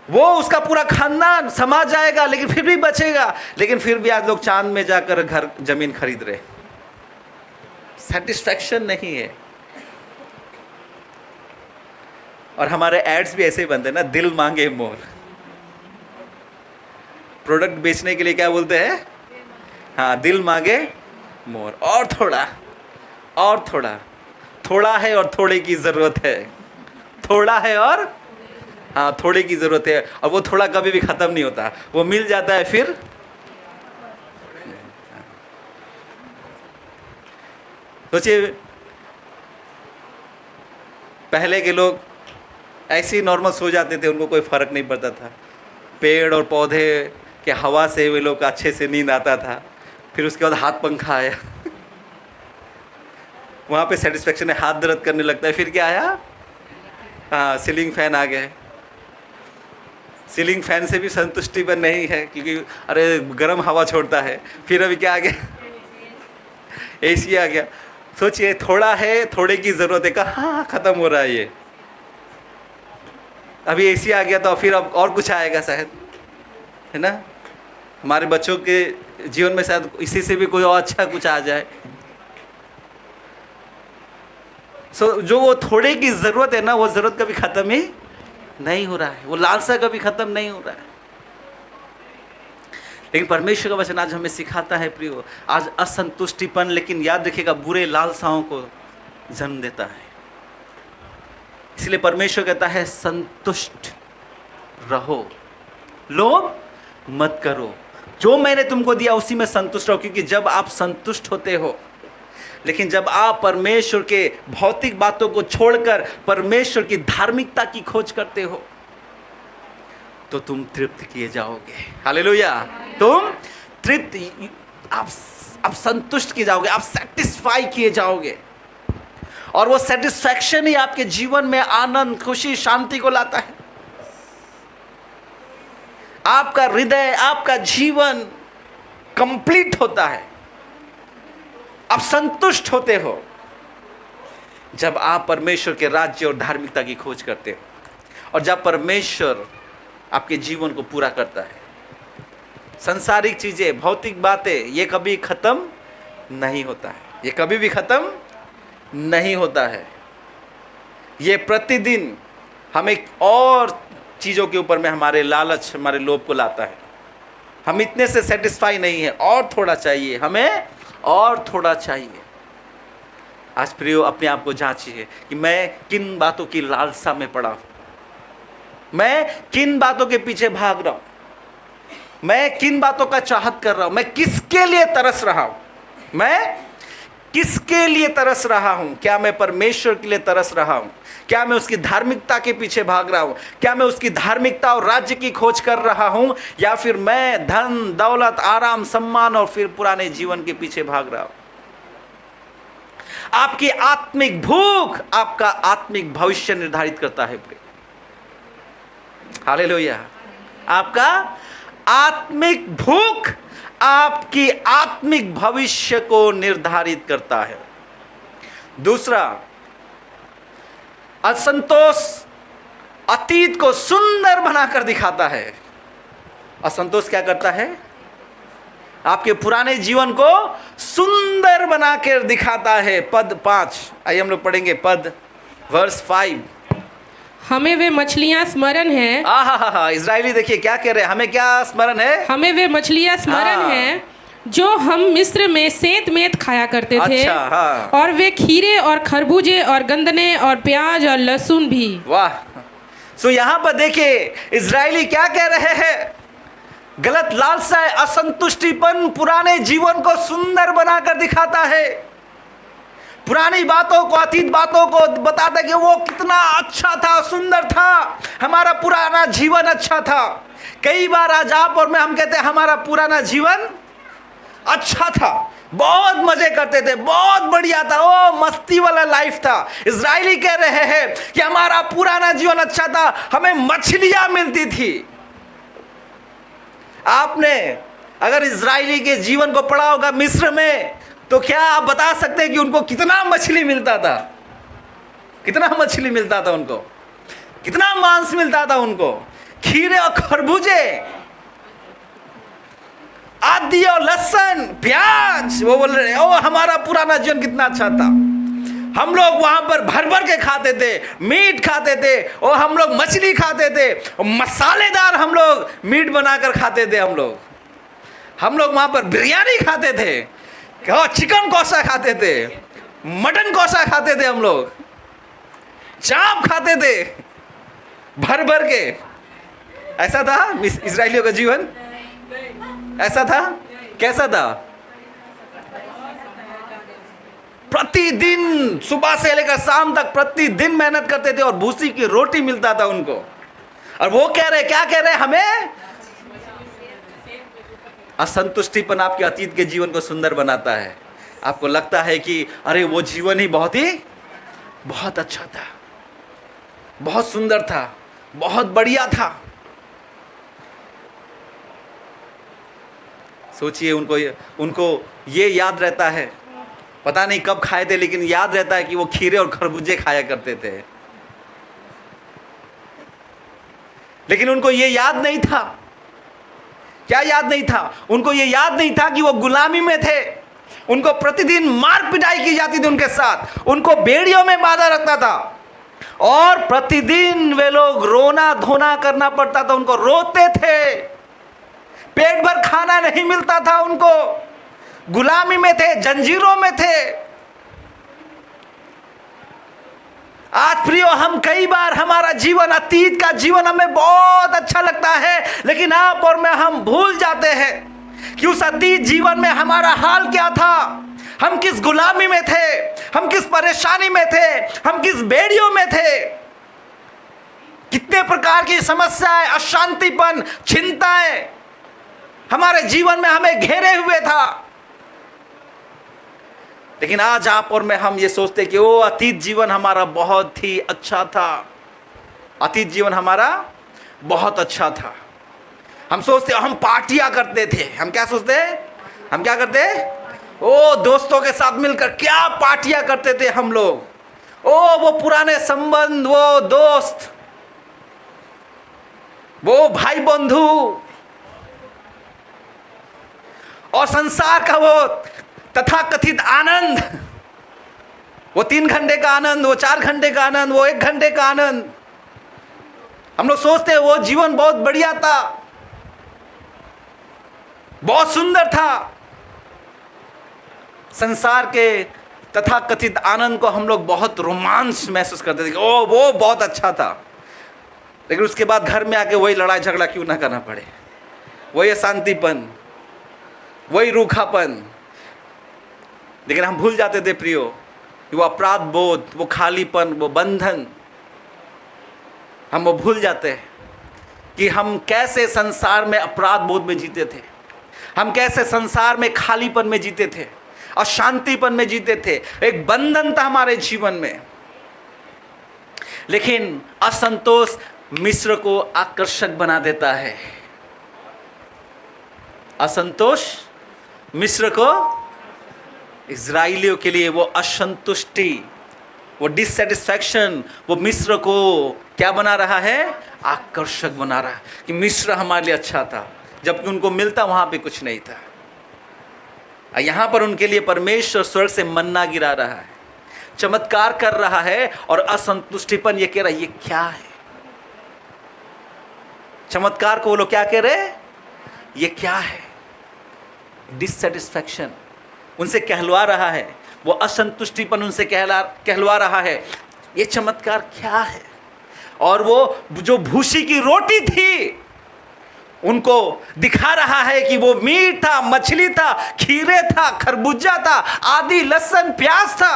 वो उसका पूरा खानदान समा जाएगा, लेकिन फिर भी बचेगा। लेकिन फिर भी आज लोग चांद में जाकर घर जमीन खरीद रहे, सेटिस्फैक्शन नहीं है। और हमारे एड्स भी ऐसे ही बनते हैं ना, दिल मांगे मोर। प्रोडक्ट बेचने के लिए क्या बोलते हैं? हाँ, दिल मांगे मोर, और थोड़ा, और थोड़ा, थोड़ा है और थोड़े की ज़रूरत है, थोड़ा है और हाँ थोड़े की ज़रूरत है, और वो थोड़ा कभी भी ख़त्म नहीं होता, वो मिल जाता है फिर। सोचिए, पहले के लोग ऐसे ही नॉर्मल सो जाते थे, उनको कोई फ़र्क नहीं पड़ता था। पेड़ और पौधे के हवा से वे लोग अच्छे से नींद आता था। फिर उसके बाद हाथ पंखा आया वहाँ पे सेटिस्फेक्शन है, हाथ दर्द करने लगता है। फिर क्या आया? हाँ, सीलिंग फैन आ गए। सीलिंग फैन से भी संतुष्टि पर नहीं है, क्योंकि अरे गर्म हवा छोड़ता है। फिर अभी क्या आ गया? एसी आ गया। सोचिए, थोड़ा है, थोड़े की ज़रूरत है, कहाँ ख़त्म हो रहा है ये। अभी एसी आ गया तो फिर अब और कुछ आएगा शायद, है ना। हमारे बच्चों के जीवन में शायद इसी से भी कोई और अच्छा कुछ आ जाए। जो वो थोड़े की ज़रूरत है ना, वो ज़रूरत कभी ख़त्म ही नहीं हो रहा है, वो लालसा कभी ख़त्म नहीं हो रहा है। लेकिन परमेश्वर का वचन आज हमें सिखाता है प्रियो, आज असंतुष्टिपन, लेकिन याद रखिएगा, बुरे लालसाओं को जन्म देता है। इसलिए परमेश्वर कहता है संतुष्ट रहो, लोभ मत करो, जो मैंने तुमको दिया उसी में संतुष्ट रहो। क्योंकि जब आप संतुष्ट होते हो, लेकिन जब आप परमेश्वर के भौतिक बातों को छोड़कर परमेश्वर की धार्मिकता की खोज करते हो, तो तुम तृप्त किए जाओगे। हालेलुया। तुम तृप्त, आप संतुष्ट किए जाओगे, आप सेटिस्फाई किए जाओगे। और वो सेटिस्फैक्शन ही आपके जीवन में आनंद, खुशी, शांति को लाता है। आपका हृदय, आपका जीवन कंप्लीट होता है, आप संतुष्ट होते हो जब आप परमेश्वर के राज्य और धार्मिकता की खोज करते हो, और जब परमेश्वर आपके जीवन को पूरा करता है। सांसारिक चीज़ें, भौतिक बातें, ये कभी ख़त्म नहीं होता है, ये कभी भी ख़त्म नहीं होता है। ये प्रतिदिन हमें और चीज़ों के ऊपर में हमारे लालच, हमारे लोभ को लाता है। हम इतने से सेटिस्फाई नहीं है, और थोड़ा चाहिए हमें, और थोड़ा चाहिए। आज प्रियो, अपने आप को जांचिए कि मैं किन बातों की लालसा में पड़ा हूँ, मैं किन बातों के पीछे भाग रहा हूँ, मैं किन बातों का चाहत कर रहा हूँ, मैं किसके लिए तरस रहा हूँ, मैं किसके लिए तरस रहा हूँ। क्या मैं परमेश्वर के लिए तरस रहा हूँ? क्या मैं उसकी धार्मिकता के पीछे भाग रहा हूँ? क्या मैं उसकी धार्मिकता और राज्य की खोज कर रहा हूँ, या फिर मैं धन दौलत, आराम, सम्मान और फिर पुराने जीवन के पीछे भाग रहा हूँ? आपकी आत्मिक भूख आपका आत्मिक भविष्य निर्धारित करता है। हालेलुया। आपका आत्मिक भूख आपकी आत्मिक भविष्य को निर्धारित करता है। दूसरा, असंतोष अतीत को सुंदर बनाकर दिखाता है। असंतोष क्या करता है? आपके पुराने जीवन को सुंदर बनाकर दिखाता है। पद 5, आइए हम लोग पढ़ेंगे पद वर्स 5। हमें वे मछलियां स्मरण है। हा, इजरायली देखिए क्या कह रहे हैं, हमें क्या स्मरण है? हमें वे मछलियां स्मरण है जो हम मिस्र में सेंत मेत खाया करते थे। अच्छा, हाँ। और वे खीरे और खरबूजे और गंदने और प्याज और लहसुन भी। वाह। सो यहाँ पर देखिए इजरायली क्या कह रहे हैं? गलत लालसा, असंतुष्टिपन पुराने जीवन को सुंदर बनाकर दिखाता है। पुरानी बातों को, अतीत बातों को बताता है कि वो कितना अच्छा था, सुंदर था, हमारा पुराना जीवन अच्छा था। कई बार आज आप और मैं हम कहते हैं हमारा पुराना जीवन अच्छा था, बहुत मजे करते थे, बहुत बढ़िया था, ओ मस्ती वाला लाइफ था। इजरायली कह रहे हैं कि हमारा पुराना जीवन अच्छा था, हमें मछलियां मिलती थी। आपने अगर इजरायली के जीवन को पढ़ा होगा मिस्र में, तो क्या आप बता सकते हैं कि उनको कितना मछली मिलता था? कितना मछली मिलता था उनको? कितना मांस मिलता था उनको? खीरे और खरबूजे, आदि और लहसुन, प्याज। वो बोल रहे, ओ हमारा पुराना जीवन कितना अच्छा था, हम लोग वहां पर भर भर के खाते थे, मीट खाते थे, और हम लोग मछली खाते थे, मसालेदार हम लोग मीट बनाकर खाते थे हम लोग। हम लोग वहां पर बिरयानी खाते थे, चिकन कौसा खाते थे, मटन कौसा खाते थे, हम लोग चाप खाते थे भर भर के। ऐसा था इजरायलियों का जीवन? ऐसा था? कैसा था? प्रतिदिन सुबह से लेकर शाम तक प्रतिदिन मेहनत करते थे और भूसी की रोटी मिलता था उनको। और वो कह रहे, क्या कह रहे? हमें असंतुष्टिपन आपके अतीत के जीवन को सुंदर बनाता है। आपको लगता है कि अरे वो जीवन ही बहुत अच्छा था, बहुत सुंदर था, बहुत बढ़िया था। सोचिए, उनको ये याद रहता है, पता नहीं कब खाए थे, लेकिन याद रहता है कि वो खीरे और खरबूजे खाया करते थे। लेकिन उनको ये याद नहीं था। क्या याद नहीं था? उनको ये याद नहीं था कि वो गुलामी में थे। उनको प्रतिदिन मार पिटाई की जाती थी उनके साथ, उनको बेड़ियों में बांधा रखता था और प्रतिदिन वे लोग रोना धोना करना पड़ता था। उनको रोते थे, पेट भर खाना नहीं मिलता था, उनको गुलामी में थे, जंजीरों में थे। आज प्रियो, हम कई बार हमारा जीवन, अतीत का जीवन हमें बहुत अच्छा लगता है, लेकिन आप और मैं हम भूल जाते हैं कि उस अतीत जीवन में हमारा हाल क्या था, हम किस गुलामी में थे, हम किस परेशानी में थे, हम किस बेड़ियों में थे। कितने प्रकार की समस्याएं, अशांतिपन, चिंताएं हमारे जीवन में हमें घेरे हुए था। लेकिन आज आप और मैं हम ये सोचते कि वो अतीत जीवन हमारा बहुत ही अच्छा था, अतीत जीवन हमारा बहुत अच्छा था। हम सोचते, हम पार्टियां करते थे। हम क्या सोचते? हम क्या करते? ओ दोस्तों के साथ मिलकर क्या पार्टियां करते थे हम लोग। ओ वो पुराने संबंध, वो दोस्त, वो भाई बंधु और संसार का वो तथाकथित आनंद, वो 3 घंटे का आनंद, वो 4 घंटे का आनंद, वो 1 घंटे का आनंद। हम लोग सोचते हैं वो जीवन बहुत बढ़िया था, बहुत सुंदर था। संसार के तथाकथित आनंद को हम लोग बहुत रोमांच महसूस करते थे, ओ वो बहुत अच्छा था। लेकिन उसके बाद घर में आके वही लड़ाई झगड़ा क्यों ना करना पड़े, वही अशांतिपन, वही रूखापन। लेकिन हम भूल जाते थे प्रियो, वो अपराध बोध, वो खालीपन, वो बंधन, हम वो भूल जाते हैं कि हम कैसे संसार में अपराध बोध में जीते थे, हम कैसे संसार में खालीपन में जीते थे, अशांतिपन में जीते थे। एक बंधन था हमारे जीवन में। लेकिन असंतोष मिस्र को आकर्षक बना देता है। असंतोष मिस्र को, इजराइलियों के लिए वो असंतुष्टि, वो डिससेटिस्फैक्शन, वो मिस्र को क्या बना रहा है? आकर्षक बना रहा है कि मिस्र हमारे लिए अच्छा था, जबकि उनको मिलता वहां पे कुछ नहीं था। यहां पर उनके लिए परमेश्वर स्वर्ग से मन्ना गिरा रहा है, चमत्कार कर रहा है, और असंतुष्टिपन ये कह रहा है ये क्या है? चमत्कार को वो लोग क्या कह रहे? ये क्या है? डिससेटिस्फैक्शन उनसे कहलवा रहा है, वो असंतुष्टिपन उनसे कहलवा रहा है, ये चमत्कार क्या है? और वो जो भूसी की रोटी थी उनको दिखा रहा है कि वो मीट था, मछली था, खीरे था, खरबूजा था, आदि लहसुन प्याज था।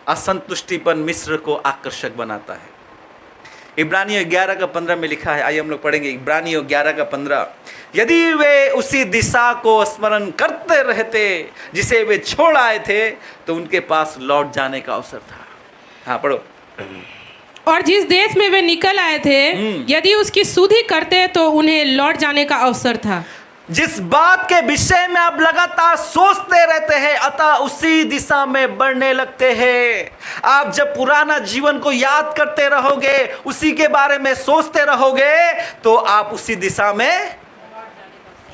असंतुष्टिपन मिस्र को आकर्षक बनाता है। इब्रानियों 11:15 में लिखा है, आइए हम लोग पढ़ेंगे। इब्रानियों 11:15, यदि वे उसी दिशा को स्मरण करते रहते जिसे वे छोड़ आए थे, तो उनके पास लौट जाने का अवसर था। हाँ पढ़ो। और जिस देश में वे निकल आए थे, यदि उसकी सुधि करते तो उन्हें लौट जाने का अवसर था। जिस बात के विषय में आप लगातार सोचते रहते हैं, अतः उसी दिशा में बढ़ने लगते हैं। आप जब पुराना जीवन को याद करते रहोगे, उसी के बारे में सोचते रहोगे, तो आप उसी दिशा में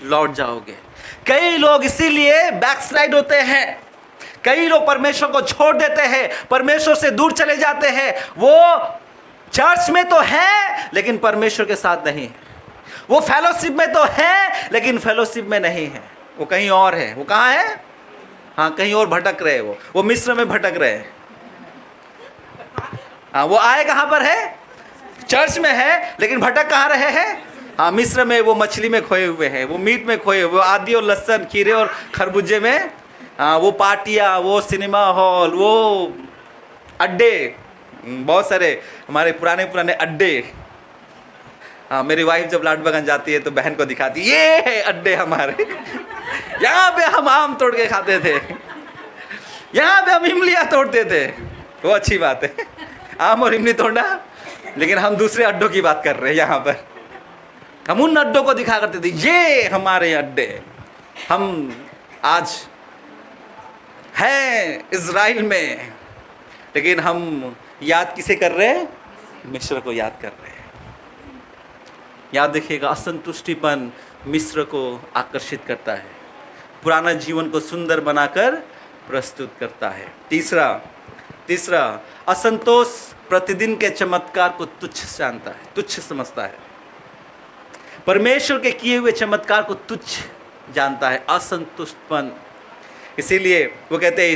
लौट जाओगे। कई लोग इसीलिए बैकस्लाइड होते हैं, कई लोग परमेश्वर को छोड़ देते हैं, परमेश्वर से दूर चले जाते हैं। वो चर्च में तो है लेकिन परमेश्वर के साथ नहीं है। वो फेलोशिप में तो है लेकिन फेलोशिप में नहीं है, वो कहीं और है। वो कहाँ है? हाँ, कहीं और भटक रहे। वो मिस्र में भटक रहे हैं। हाँ, वो आए कहाँ पर है? चर्च में है, लेकिन भटक कहाँ रहे हैं? हाँ, मिस्र में। वो मछली में खोए हुए हैं, वो मीट में खोए हुए, वो आदि और लहसुन, खीरे और खरबूजे में। हाँ, वो पार्टियाँ, वो सिनेमा हॉल, वो अड्डे, बहुत सारे हमारे पुराने अड्डे। हाँ, मेरी वाइफ जब लाड बगान जाती है तो बहन को दिखाती, ये है अड्डे हमारे, यहाँ पे हम आम तोड़ के खाते थे, यहाँ पे हम इमलियाँ तोड़ते थे। वो अच्छी बात है, आम और इमली तोड़ना, लेकिन हम दूसरे अड्डों की बात कर रहे हैं। यहाँ पर हम उन अड्डों को दिखा करते थे, ये हमारे अड्डे। हम आज हैं इज़राइल में, लेकिन हम याद किसे कर रहे हैं? मिस्र को याद कर रहे हैं। याद देखिएगा, असंतुष्टिपन मिस्र को आकर्षित करता है, पुराना जीवन को सुंदर बनाकर प्रस्तुत करता है। तीसरा असंतोष प्रतिदिन के चमत्कार को तुच्छ जानता है, तुच्छ समझता है। परमेश्वर के किए हुए चमत्कार को तुच्छ जानता है, असंतुष्टपन। इसीलिए वो कहते हैं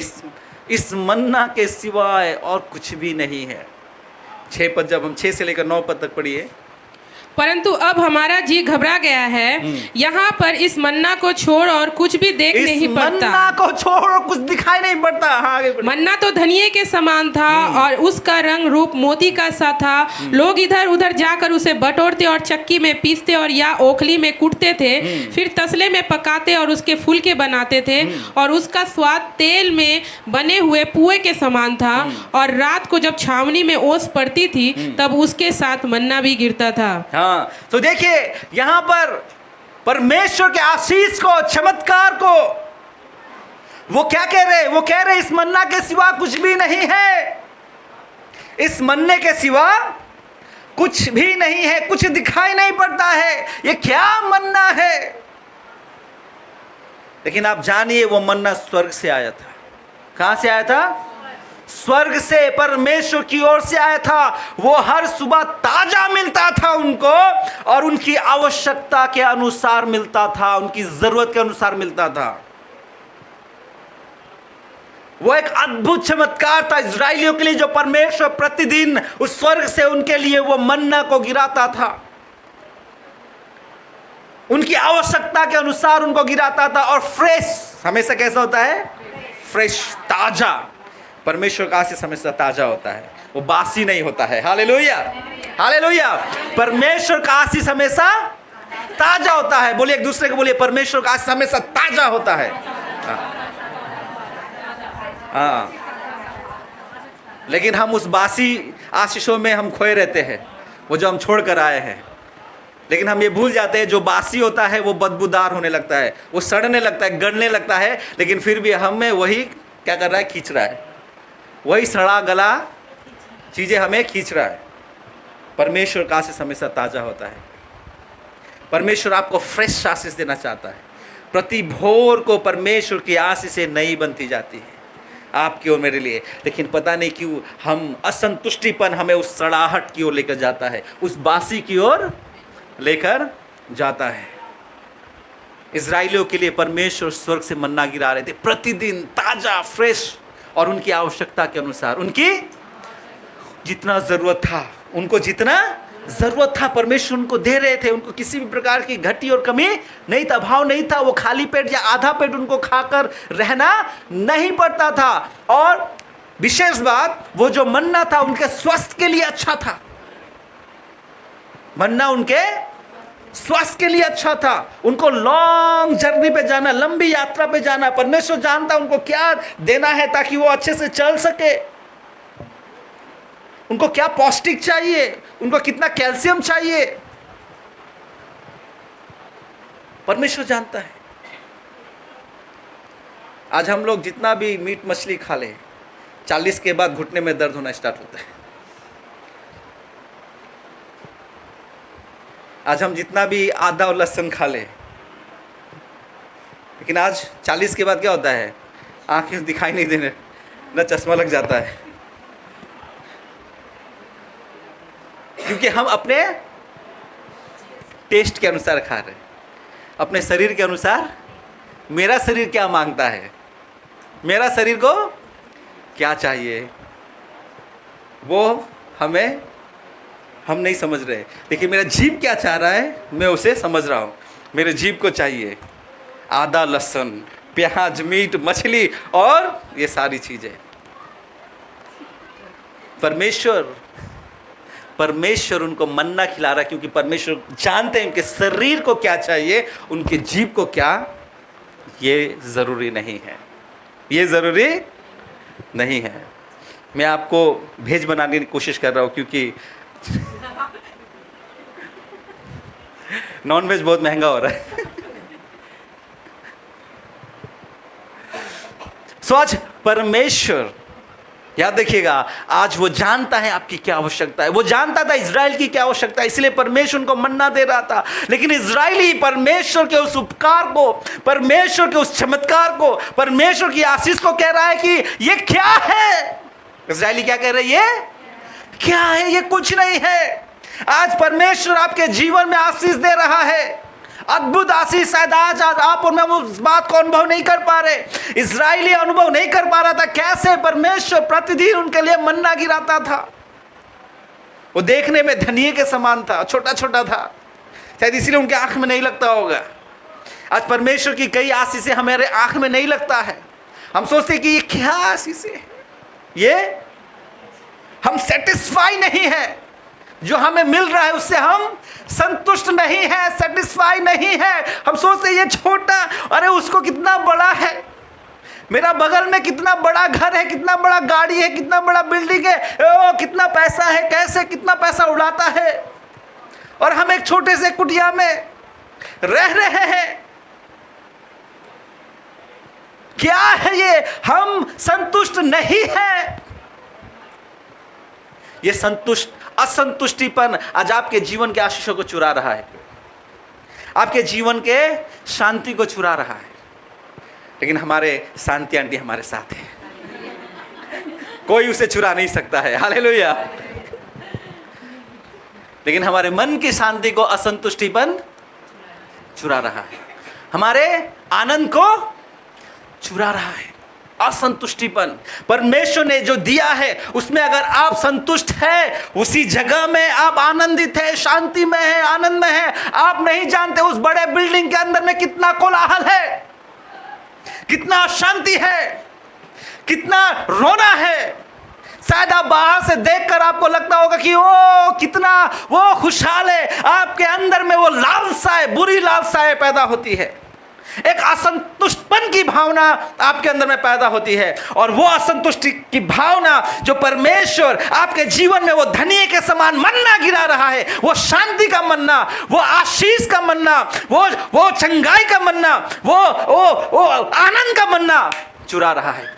इस मन्ना के सिवाय और कुछ भी नहीं है। 6 पद, जब हम 6 से लेकर 9 पद तक पढ़िए। परंतु अब हमारा जी घबरा गया है, यहाँ पर इस मन्ना को छोड़ और कुछ भी देख नहीं पड़ता। मन्ना को छोड़ और कुछ दिखाई नहीं पड़ता। हाँ, आगे मन्ना तो धनिये के समान था और उसका रंग रूप मोती का सा था। लोग इधर उधर जाकर उसे बटोरते और चक्की में पीसते और या ओखली में कूटते थे, फिर तसले में पकाते और उसके फुलके बनाते थे। और उसका स्वाद तेल में बने हुए पुए के समान था। और रात को जब छावनी में ओस पड़ती थी तब उसके साथ मन्ना भी गिरता था। हाँ, तो देखिए यहां पर परमेश्वर के आशीष को, चमत्कार को वो क्या कह रहे? वो कह रहे इस मन्ना के सिवा कुछ भी नहीं है। इस मन्ने के सिवा कुछ भी नहीं है, कुछ दिखाई नहीं पड़ता है। ये क्या मन्ना है? लेकिन आप जानिए, वो मन्ना स्वर्ग से आया था। कहां से आया था? स्वर्ग से, परमेश्वर की ओर से आया था। वो हर सुबह ताजा मिलता था उनको, और उनकी आवश्यकता के अनुसार मिलता था, उनकी जरूरत के अनुसार मिलता था। वो एक अद्भुत चमत्कार था इजरायलियों के लिए, जो परमेश्वर प्रतिदिन उस स्वर्ग से उनके लिए वो मन्ना को गिराता था। उनकी आवश्यकता के अनुसार उनको गिराता था। और फ्रेश हमेशा कैसा होता है? फ्रेश, ताजा। परमेश्वर का आशीष हमेशा ताजा होता है, वो बासी नहीं होता है। Hallelujah, hallelujah. परमेश्वर का आशीष हमेशा ताजा होता है। बोलिए, एक दूसरे को बोलिए, परमेश्वर का आशीष हमेशा ताजा होता है। हाँ, लेकिन हम उस बासी आशीषों में हम खोए रहते हैं, वो जो हम छोड़ कर आए हैं। लेकिन हम ये भूल जाते हैं, जो बासी होता है वो बदबूदार होने लगता है, वो सड़ने लगता है, गलने लगता है। लेकिन फिर भी हमें वही क्या कर रहा है? खींच रहा है। वही सड़ा गला चीज़ें हमें खींच रहा है। परमेश्वर का आशीष हमेशा ताज़ा होता है। परमेश्वर आपको फ्रेश आशीष देना चाहता है। प्रति भोर को परमेश्वर की आशीष से नई बनती जाती है आपकी और मेरे लिए। लेकिन पता नहीं क्यों हम असंतुष्टिपन हमें उस सड़ाहट की ओर लेकर जाता है, उस बासी की ओर लेकर जाता है। इजराइलियों के लिए परमेश्वर स्वर्ग से मन्ना गिरा रहे थे, प्रतिदिन ताज़ा, फ्रेश, और उनकी आवश्यकता के अनुसार, उनकी जितना ज़रूरत था, उनको जितना ज़रूरत था परमेश्वर उनको दे रहे थे। उनको किसी भी प्रकार की घटी और कमी नहीं था, अभाव नहीं था। वो खाली पेट या आधा पेट उनको खाकर रहना नहीं पड़ता था। और विशेष बात, वो जो मन्ना था उनके स्वास्थ्य के लिए अच्छा था। मन्ना उनके स्वास्थ्य के लिए अच्छा था। उनको लॉन्ग जर्नी पे जाना, लंबी यात्रा पे जाना, परमेश्वर जानता उनको क्या देना है ताकि वो अच्छे से चल सके। उनको क्या पौष्टिक चाहिए, उनको कितना कैल्शियम चाहिए, परमेश्वर जानता है। आज हम लोग जितना भी मीट मछली खा ले, 40 के बाद घुटने में दर्द होना स्टार्ट होता है। आज हम जितना भी आदा और लहसुन खा ले, लेकिन आज 40 के बाद क्या होता है? आंखें दिखाई नहीं देने, न चश्मा लग जाता है, क्योंकि हम अपने टेस्ट के अनुसार खा रहे हैं, अपने शरीर के अनुसार। मेरा शरीर क्या मांगता है, मेरा शरीर को क्या चाहिए, वो हम नहीं समझ रहे। लेकिन मेरा जीभ क्या चाह रहा है, मैं उसे समझ रहा हूँ। मेरे जीभ को चाहिए आदा लहसुन, प्याज, मीट, मछली और ये सारी चीज़ें। परमेश्वर उनको मन्ना खिला रहा है, क्योंकि परमेश्वर जानते हैं उनके शरीर को क्या चाहिए, उनके जीभ को क्या। ये ज़रूरी नहीं है, ये ज़रूरी नहीं है। मैं आपको भेज बनाने की कोशिश कर रहा हूँ, क्योंकि नॉन वेज बहुत महंगा हो रहा है। सो आज परमेश्वर, याद देखिएगा, आज वो जानता है आपकी क्या आवश्यकता है। वो जानता था इज़राइल की क्या आवश्यकता है, इसलिए परमेश्वर उनको मन्ना दे रहा था। लेकिन इज़राइली परमेश्वर के उस उपकार को, परमेश्वर के उस चमत्कार को, परमेश्वर की आशीष को कह रहा है कि ये क्या है। इज़राइली क्या कह रहे हैं, ये क्या है, ये कुछ नहीं है। आज परमेश्वर आपके जीवन में आशीष दे रहा है, अद्भुत आशीष। शायद आज आप और मैं उस बात को अनुभव नहीं कर पा रहे। इज़राइली अनुभव नहीं कर पा रहा था कैसे परमेश्वर प्रतिदिन उनके लिए मन्ना गिराता था। वो देखने में धनिये के समान था, छोटा छोटा था, शायद इसीलिए उनके आंख में नहीं लगता होगा। आज परमेश्वर की कई आशीषें हमारे आंख में नहीं लगता है। हम सोचते हैं कि ये क्या आशीष है, ये हम सेटिस्फाई नहीं है। जो हमें मिल रहा है उससे हम संतुष्ट नहीं है, सेटिस्फाई नहीं है। हम सोचते हैं ये छोटा, अरे उसको कितना बड़ा है, मेरा बगल में कितना बड़ा घर है, कितना बड़ा गाड़ी है, कितना बड़ा बिल्डिंग है, ओ कितना पैसा है, कैसे कितना पैसा उड़ाता है, और हम एक छोटे से कुटिया में रह रहे हैं। क्या है ये, हम संतुष्ट नहीं है। ये असंतुष्टिपन आज आपके जीवन के आशीषों को चुरा रहा है, आपके जीवन के शांति को चुरा रहा है। लेकिन हमारे शांति आंटी हमारे साथ है, कोई उसे चुरा नहीं सकता है। हालेलुया। लेकिन हमारे मन की शांति को असंतुष्टिपन चुरा रहा है, हमारे आनंद को चुरा रहा है असंतुष्टिपन। परमेश्वर ने जो दिया है उसमें अगर आप संतुष्ट हैं, उसी जगह में आप आनंदित है, शांति में है, आनंद में है। आप नहीं जानते उस बड़े बिल्डिंग के अंदर में कितना कोलाहल है, कितना शांति है, कितना रोना है। शायद आप बाहर से देखकर आपको लगता होगा कि ओ कितना वो खुशहाल है, आपके अंदर में वो लालसाएं, बुरी लालसाएं पैदा होती है, एक असंतुष्टपन की भावना आपके अंदर में पैदा होती है। और वो असंतुष्टि की भावना जो परमेश्वर आपके जीवन में वो धनिये के समान मन्ना गिरा रहा है, वो शांति का मन्ना, वो आशीष का मन्ना, वो चंगाई का मन्ना, वो आनंद का मन्ना चुरा रहा है।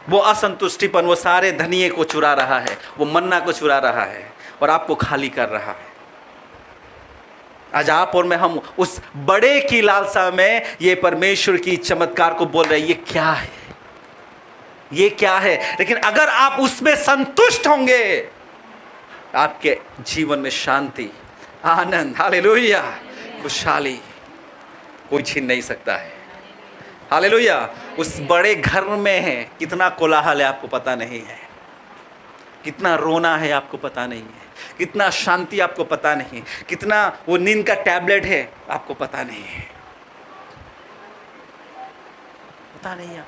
वो असंतुष्टिपन वो सारे धनिये को चुरा रहा है, वो मन्ना को चुरा रहा है और आपको खाली कर रहा है। आज आप और मैं, हम उस बड़े की लालसा में ये परमेश्वर की चमत्कार को बोल रहे हैं, ये क्या है, ये क्या है। लेकिन अगर आप उसमें संतुष्ट होंगे, आपके जीवन में शांति, आनंद, हालेलुया, खुशहाली कोई छीन नहीं सकता है। हालेलुया। उस बड़े घर में है कितना कोलाहल है आपको पता नहीं है, कितना रोना है आपको पता नहीं है, कितना शांति आपको पता नहीं, कितना वो नींद का टैबलेट है आपको पता नहीं है, पता नहीं है।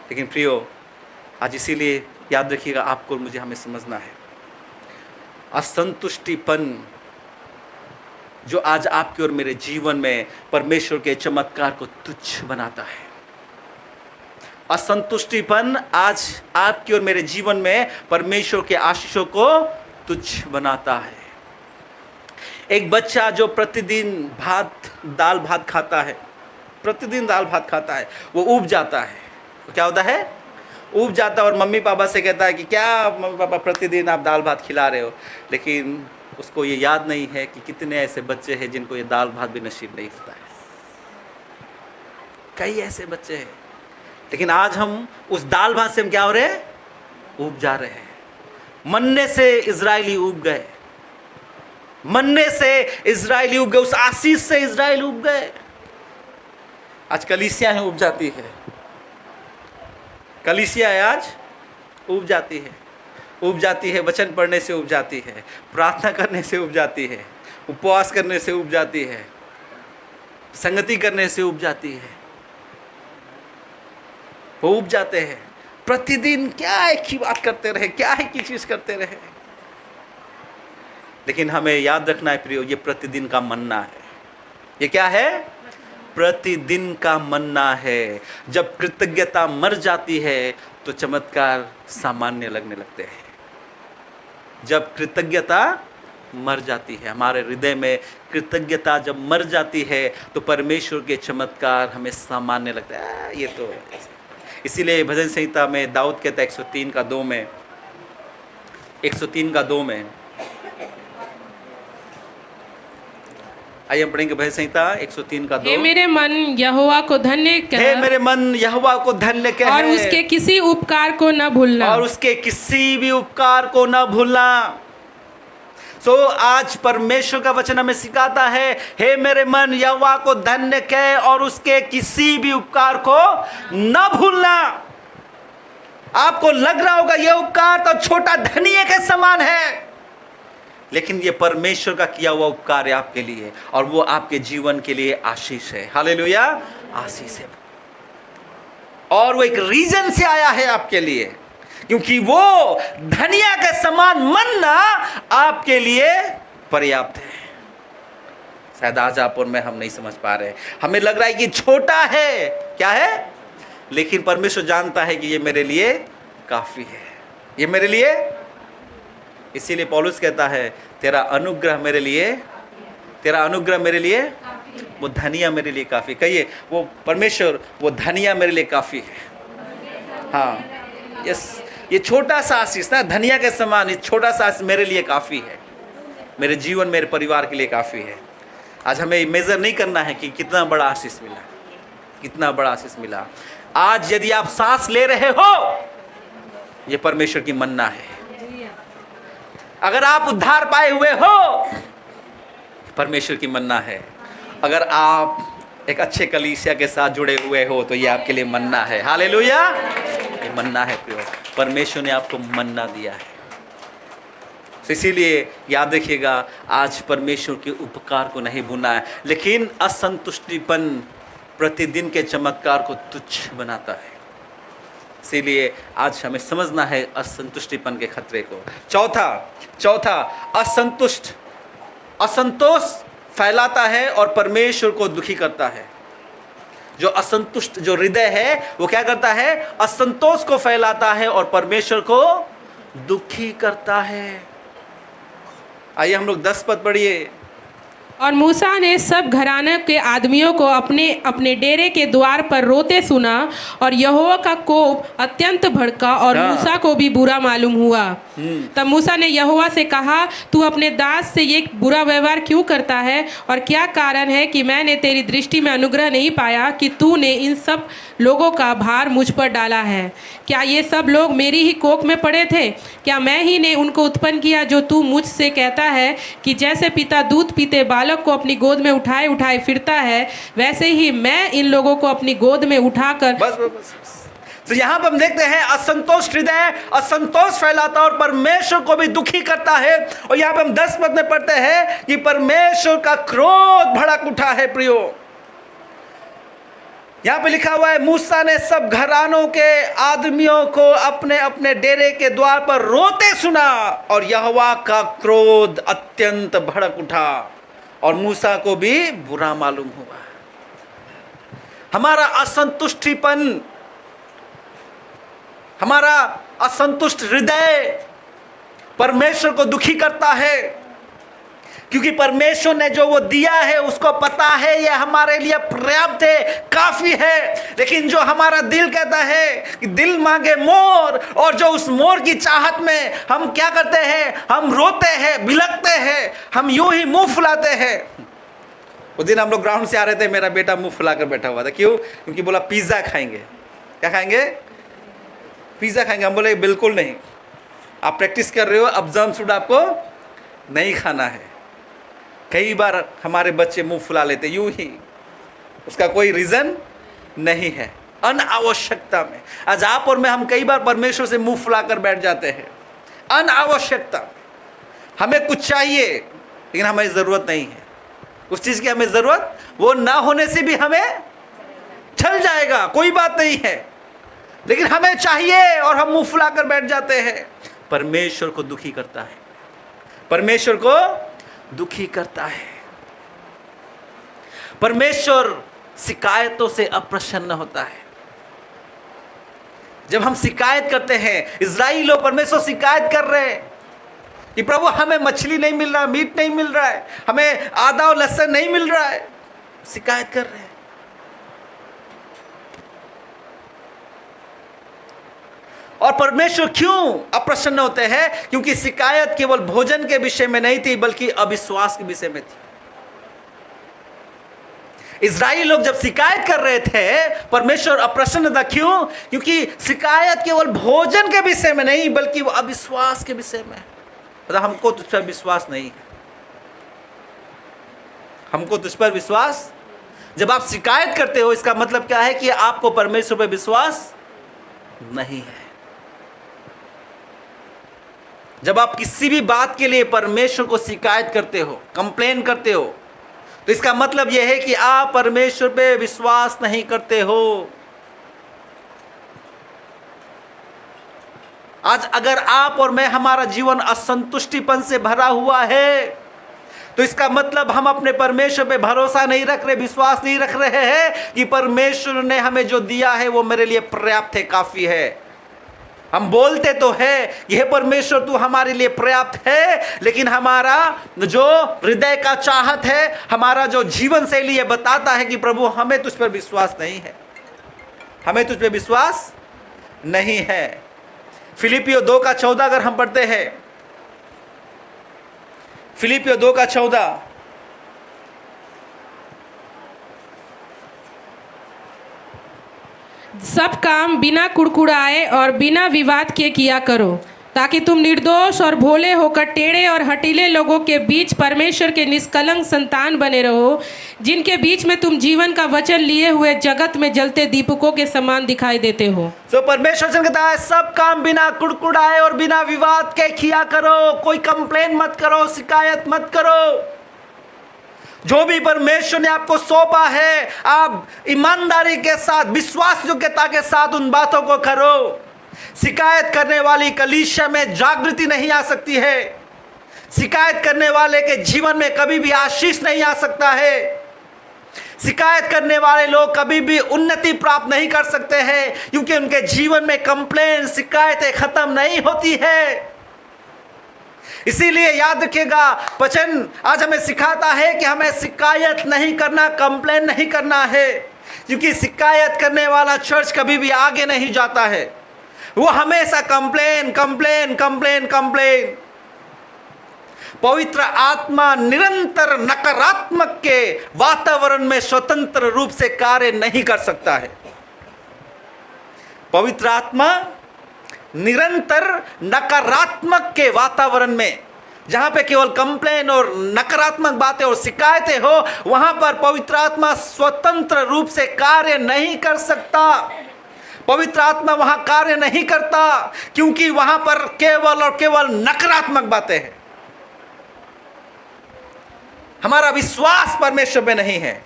लेकिन प्रियो, आज इसीलिए याद रखिएगा, आपको मुझे हमें समझना है, असंतुष्टिपन जो आज आपके और मेरे जीवन में परमेश्वर के चमत्कार को तुच्छ बनाता है, असंतुष्टिपन आज आपके और मेरे जीवन में परमेश्वर के आशीषों को तुच्छ बनाता है। एक बच्चा जो प्रतिदिन दाल भात खाता है, प्रतिदिन दाल भात खाता है, वो ऊब जाता है। तो क्या होता है, ऊब जाता है और मम्मी पापा से कहता है कि क्या मम्मी पापा प्रतिदिन आप दाल भात खिला रहे हो। लेकिन उसको ये याद नहीं है कि कितने ऐसे बच्चे हैं जिनको ये दाल भात भी नसीब नहीं होता है। कई ऐसे बच्चे हैं, लेकिन आज हम उस दाल भात से हम क्या हो रहे हैं, ऊब जा रहे हैं। मन्ने से इजरायली ऊब गए, मन्ने से इजराइली उग गए, उस आशीष से इजराइल उग गए। आज कलीसिया है उग जाती है, कलीसिया है आज उग जाती है, उग जाती है वचन पढ़ने से उग जाती है, प्रार्थना करने से उग जाती है, उपवास करने से उग जाती है, संगति करने से उग जाती है। वो उग जाते हैं प्रतिदिन, क्या एक ही बात करते रहे, क्या एक ही चीज करते रहे। लेकिन हमें याद रखना है प्रियो, ये प्रतिदिन का मन्ना है। ये क्या है? प्रतिदिन का मन्ना है। जब कृतज्ञता मर जाती है तो चमत्कार सामान्य लगने लगते हैं। जब कृतज्ञता मर जाती है, हमारे हृदय में कृतज्ञता जब मर जाती है तो परमेश्वर के चमत्कार हमें सामान्य लगता है। ये तो इसीलिए भजन संहिता में दाऊद कहता है 103 का 2 में, 103 का 2 में, आइए हम पढ़ेंगे भजन संहिता 103 का 2। हे मेरे मन यहोवा को धन्य कह, हे मेरे मन यहोवा को धन्य कह, और उसके किसी उपकार को न भूलना, और उसके किसी भी उपकार को न भूलना। सो आज परमेश्वर का वचन हमें सिखाता है, हे मेरे मन यहोवा को धन्य कह और उसके किसी भी उपकार को न भूलना। आपको लग रहा होगा यह उपकार तो छोटा धनिये के समान है, लेकिन ये परमेश्वर का किया हुआ उपकार है आपके लिए, और वो आपके जीवन के लिए आशीष है। हालेलुया, आशीष है। और वो एक रीजन से आया है आपके लिए, क्योंकि वो धनिया के समान मन्ना आपके लिए पर्याप्त है। शायद आज आप और मैं हम नहीं समझ पा रहे, हमें लग रहा है कि छोटा है, क्या है, लेकिन परमेश्वर जानता है कि ये मेरे लिए काफी है, ये मेरे लिए। इसीलिए पौलुस कहता है तेरा अनुग्रह मेरे लिए, तेरा अनुग्रह मेरे लिए, वो धनिया मेरे लिए काफी। कहिए वो परमेश्वर, वो धनिया मेरे लिए काफी है। हाँ, यस, ये छोटा सा आशीष ना धनिया के समान, ये छोटा सा आशीष मेरे लिए काफी है, मेरे जीवन मेरे परिवार के लिए काफी है। आज हमें मेजर नहीं करना है कि कितना बड़ा आशीष मिला, कितना बड़ा आशीष मिला। आज यदि आप सांस ले रहे हो, ये परमेश्वर की मन्ना है। अगर आप उद्धार पाए हुए हो, परमेश्वर की मन्ना है। अगर आप एक अच्छे कलीसिया के साथ जुड़े हुए हो तो ये आपके लिए मन्ना है। हालेलुया, ये मन्ना है प्रियो, परमेश्वर ने आपको मन्ना दिया है। तो इसीलिए याद रखिएगा, आज परमेश्वर के उपकार को नहीं भूलना है, लेकिन असंतुष्टिपन प्रतिदिन के चमत्कार को तुच्छ बनाता है। इसीलिए आज हमें समझना है असंतुष्टिपन के खतरे को। चौथा असंतोष फैलाता है और परमेश्वर को दुखी करता है। जो असंतुष्ट जो हृदय है वो क्या करता है? असंतोष को फैलाता है और परमेश्वर को दुखी करता है। आइए हम लोग 10 पद पढ़िए। और मूसा ने सब घराने के आदमियों को अपने अपने डेरे के द्वार पर रोते सुना, और यहोवा का कोप अत्यंत भड़का और मूसा को भी बुरा मालूम हुआ। तब मूसा ने यहोवा से कहा, तू अपने दास से ये बुरा व्यवहार क्यों करता है, और क्या कारण है कि मैंने तेरी दृष्टि में अनुग्रह नहीं पाया कि तूने इन सब लोगों का भार मुझ पर डाला है? क्या ये सब लोग मेरी ही कोख में पड़े थे? क्या मैं ही ने उनको उत्पन्न किया, जो तू मुझसे कहता है कि जैसे पिता दूध पीते बालक को अपनी गोद में उठाए उठाए फिरता है, वैसे ही मैं इन लोगों को अपनी गोद में उठाकर। बस। तो यहाँ पर हम देखते हैं असंतोष हृदय असंतोष फैलाता और परमेश्वर को भी दुखी करता है। और यहाँ पे हम 10 पद में पढ़ते हैं कि परमेश्वर का क्रोध भड़क उठा है। प्रियो, यहाँ पे लिखा हुआ है, मूसा ने सब घरानों के आदमियों को अपने अपने डेरे के द्वार पर रोते सुना, और यहोवा का क्रोध अत्यंत भड़क उठा और मूसा को भी बुरा मालूम हुआ। हमारा असंतुष्टिपन, हमारा असंतुष्ट हृदय परमेश्वर को दुखी करता है, क्योंकि परमेश्वर ने जो वो दिया है उसको पता है ये हमारे लिए पर्याप्त है, काफी है। लेकिन जो हमारा दिल कहता है कि दिल मांगे मोर, और जो उस मोर की चाहत में हम क्या करते हैं? हम रोते हैं, बिलखते हैं, हम यूं ही मुंह फुलाते हैं। उस दिन हम लोग ग्राउंड से आ रहे थे, मेरा बेटा मुंह फुलाकर बैठा हुआ था। क्यों? क्योंकि बोला पिज्जा खाएंगे। क्या खाएंगे? पिज्जा खाएंगे। हम बोले बिल्कुल नहीं, आप प्रैक्टिस कर रहे हो, अब जंक फूड आपको नहीं खाना है। कई बार हमारे बच्चे मुंह फुला लेते यूं ही, उसका कोई रीज़न नहीं है, अनावश्यकता में। आज आप और मैं, हम कई बार परमेश्वर से मुंह फुलाकर बैठ जाते हैं अनावश्यकता। हमें कुछ चाहिए लेकिन हमें ज़रूरत नहीं है उस चीज़ की, हमें ज़रूरत, वो ना होने से भी हमें चल जाएगा, कोई बात नहीं है, लेकिन हमें चाहिए और हम मुंह फुलाकर बैठ जाते हैं। परमेश्वर को दुखी करता है, परमेश्वर को दुखी करता है। परमेश्वर शिकायतों से अप्रसन्न होता है। जब हम शिकायत करते हैं, इज़राइली लोग परमेश्वर शिकायत कर रहे हैं कि प्रभु हमें मछली नहीं मिल रहा, मीट नहीं मिल रहा है, हमें आदा और लहसुन नहीं मिल रहा है, शिकायत कर रहे हैं। और परमेश्वर क्यों अप्रसन्न होते हैं? क्योंकि शिकायत केवल भोजन के विषय में नहीं थी, बल्कि अविश्वास के विषय में थी। इज़राइली लोग जब शिकायत कर रहे थे, परमेश्वर अप्रसन्न था। क्यों? क्योंकि शिकायत केवल भोजन के विषय में नहीं, बल्कि वो अविश्वास के विषय में। मतलब हमको तुझ पर विश्वास नहीं है, हमको तुझ पर विश्वास। जब आप शिकायत करते हो, इसका मतलब क्या है कि आपको परमेश्वर पर विश्वास नहीं है। जब आप किसी भी बात के लिए परमेश्वर को शिकायत करते हो, कंप्लेन करते हो, तो इसका मतलब यह है कि आप परमेश्वर पे विश्वास नहीं करते हो। आज अगर आप और मैं, हमारा जीवन असंतुष्टिपन से भरा हुआ है, तो इसका मतलब हम अपने परमेश्वर पे भरोसा नहीं रख रहे, विश्वास नहीं रख रहे हैं कि परमेश्वर ने हमें जो दिया है वो मेरे लिए पर्याप्त है, काफ़ी है। हम बोलते तो है यह परमेश्वर तू हमारे लिए पर्याप्त है, लेकिन हमारा जो हृदय का चाहत है, हमारा जो जीवन शैली है, बताता है कि प्रभु हमें तुझ पर विश्वास नहीं है, हमें तुझ पर विश्वास नहीं है। फिलिपियो 2:14 अगर हम पढ़ते हैं, फिलिपियो 2:14, सब काम बिना कुड़कुड़ाए और बिना विवाद के किया करो, ताकि तुम निर्दोष और भोले होकर टेढ़े और हठीले लोगों के बीच परमेश्वर के निष्कलंक संतान बने रहो, जिनके बीच में तुम जीवन का वचन लिए हुए जगत में जलते दीपकों के समान दिखाई देते हो। तो परमेश्वर वचन कहता है सब काम बिना कुड़कुड़ाए और बिना विवाद के किया करो। कोई कंप्लेन मत करो, शिकायत मत करो। जो भी परमेश्वर ने आपको सौंपा है, आप ईमानदारी के साथ, विश्वास योग्यता के साथ उन बातों को करो। शिकायत करने वाली कलीसिया में जागृति नहीं आ सकती है। शिकायत करने वाले के जीवन में कभी भी आशीष नहीं आ सकता है। शिकायत करने वाले लोग कभी भी उन्नति प्राप्त नहीं कर सकते हैं, क्योंकि उनके जीवन में कंप्लेन, शिकायतें खत्म नहीं होती है। इसीलिए याद रखिएगा, वचन आज हमें सिखाता है कि हमें शिकायत नहीं करना, कंप्लेन नहीं करना है, क्योंकि शिकायत करने वाला चर्च कभी भी आगे नहीं जाता है। वो हमेशा कंप्लेन कंप्लेन कंप्लेन कंप्लेन। पवित्र आत्मा निरंतर नकारात्मक के वातावरण में स्वतंत्र रूप से कार्य नहीं कर सकता है। पवित्र आत्मा निरंतर नकारात्मक के वातावरण में, जहां पे केवल कंप्लेन और नकारात्मक बातें और शिकायतें हो, वहां पर पवित्र आत्मा स्वतंत्र रूप से कार्य नहीं कर सकता। पवित्र आत्मा वहां कार्य नहीं करता, क्योंकि वहां पर केवल और केवल नकारात्मक बातें हैं। हमारा विश्वास परमेश्वर में नहीं है।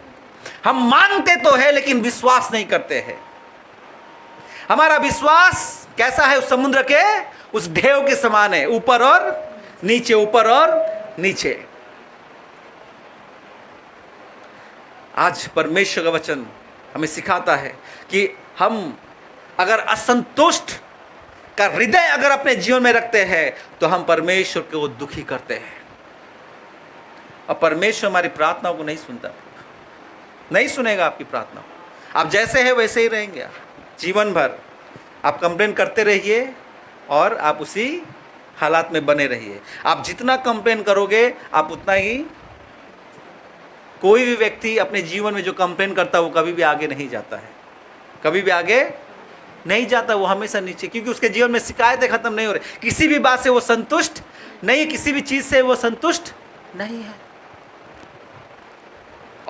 हम मानते तो है लेकिन विश्वास नहीं करते हैं। हमारा विश्वास कैसा है? उस समुद्र के उस ढेव के समान है, ऊपर और नीचे, ऊपर और नीचे। आज परमेश्वर का वचन हमें सिखाता है कि हम अगर असंतुष्ट का हृदय अगर अपने जीवन में रखते हैं, तो हम परमेश्वर को दुखी करते हैं, और परमेश्वर हमारी प्रार्थनाओं को नहीं सुनता, नहीं सुनेगा आपकी प्रार्थना। आप जैसे हैं वैसे ही रहेंगे। जीवन भर आप कंप्लेन करते रहिए और आप उसी हालात में बने रहिए। आप जितना कंप्लेन करोगे, आप उतना ही, कोई भी व्यक्ति अपने जीवन में जो कंप्लेन करता है वो कभी भी आगे नहीं जाता है, कभी भी आगे नहीं जाता, वो हमेशा नीचे, क्योंकि उसके जीवन में शिकायतें खत्म नहीं हो रही। किसी भी बात से वो संतुष्ट नहीं है, किसी भी चीज़ से वो संतुष्ट नहीं है।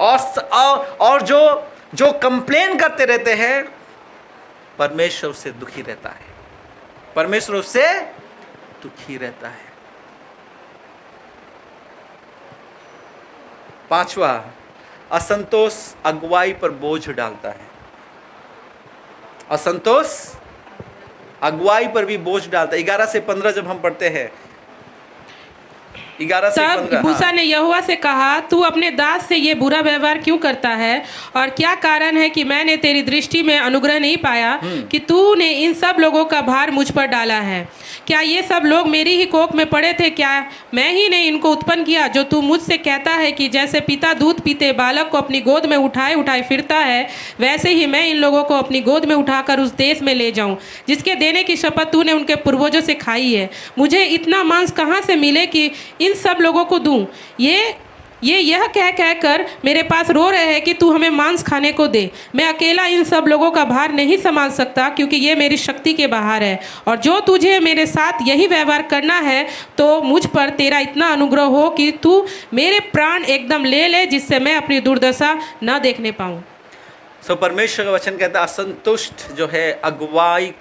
और जो कंप्लेन करते रहते हैं, परमेश्वर उससे दुखी रहता है, परमेश्वर उससे दुखी रहता है। पांचवा, असंतोष अगुवाई पर बोझ डालता है। असंतोष अगुवाई पर भी बोझ डालता है। 11 से 15 जब हम पढ़ते हैं, 11 से 15। तब मूसा ने यहोवा से कहा, तू अपने दास से ये बुरा व्यवहार क्यों करता है, और क्या कारण है कि मैंने तेरी दृष्टि में अनुग्रह नहीं पाया कि तूने इन सब लोगों का भार मुझ पर डाला है? क्या ये सब लोग मेरी ही कोख में पड़े थे? क्या मैं ही ने इनको उत्पन्न किया? जो तू मुझसे कहता है कि जैसे पिता दूध पीते बालक को अपनी गोद में उठाए उठाए फिरता है, वैसे ही मैं इन लोगों को अपनी गोद में उठाकर उस देश में ले जाऊं जिसके देने की शपथ तूने उनके पूर्वजों से खाई है। मुझे इतना मांस कहाँ से मिले कि इन सब लोगों को दूं? यह कह कर मेरे पास रो रहे हैं कि तू हमें मांस खाने को दे। मैं अकेला इन सब लोगों का भार नहीं संभाल सकता, क्योंकि ये मेरी शक्ति के बाहर है। और जो तुझे मेरे साथ यही व्यवहार करना है, तो मुझ पर तेरा इतना अनुग्रह हो कि तू मेरे प्राण एकदम ले ले, जिससे मैं अपनी दुर्दशा न देखने पाऊं। परमेश्वर का वचन कहता है, असंतुष्ट जो है अगुवाई